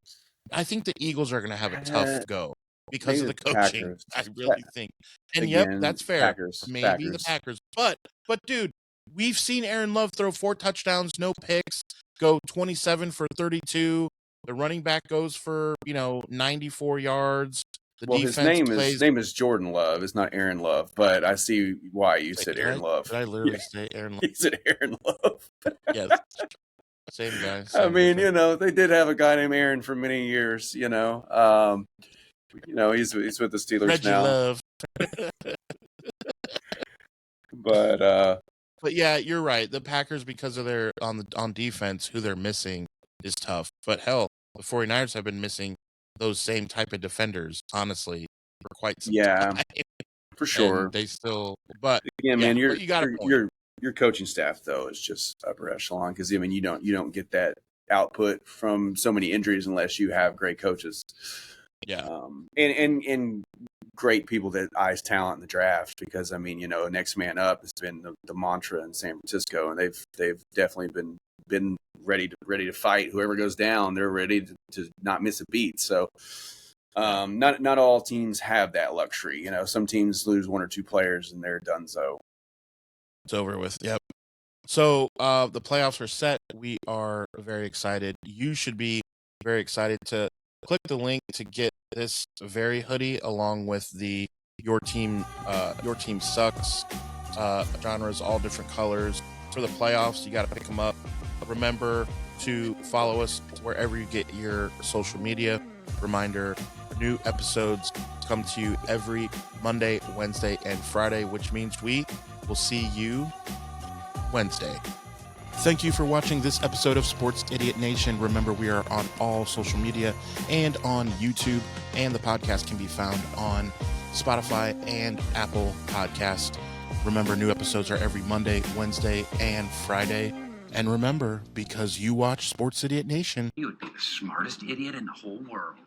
I think the Eagles are going to have a tough go because of the coaching. Packers. I really think. And, Again, that's fair. Maybe the Packers. But, dude, we've seen Aaron Love throw 4 touchdowns, no picks, go 27 for 32. The running back goes for, 94 yards. His name is Jordan Love. It's not Aaron Love, but I see why you said Aaron Love. Did I literally say Aaron Love? You said Aaron Love. Yes. Same guy. They did have a guy named Aaron for many years, he's with the Steelers Reggie now. Love. But yeah, you're right. The Packers, because of their on defense, who they're missing is tough. But hell, the 49ers have been missing those same type of defenders, honestly, for quite some time. For sure. And they still, but man, your coaching staff though is just upper echelon, because you don't get that output from so many injuries unless you have great coaches. Yeah. And great people that eyes talent in the draft, because next man up has been the mantra in San Francisco, and they've definitely been ready to fight. Whoever goes down, they're ready to not miss a beat. So not all teams have that luxury. Some teams lose 1 or 2 players and they're done. So it's over with. Yep. So the playoffs are set. We are very excited. You should be very excited to click the link to get this very hoodie, along with the Your Team Sucks genres, all different colors. For the playoffs, you got to pick them up. Remember to follow us wherever you get your social media. Reminder, new episodes come to you every Monday, Wednesday, and Friday, which means we will see you Wednesday. Thank you for watching this episode of Sports Idiot Nation. Remember, we are on all social media and on YouTube, and the podcast can be found on Spotify and Apple Podcast. Remember, new episodes are every Monday, Wednesday, and Friday. And remember, because you watch Sports Idiot Nation, you would be the smartest idiot in the whole world.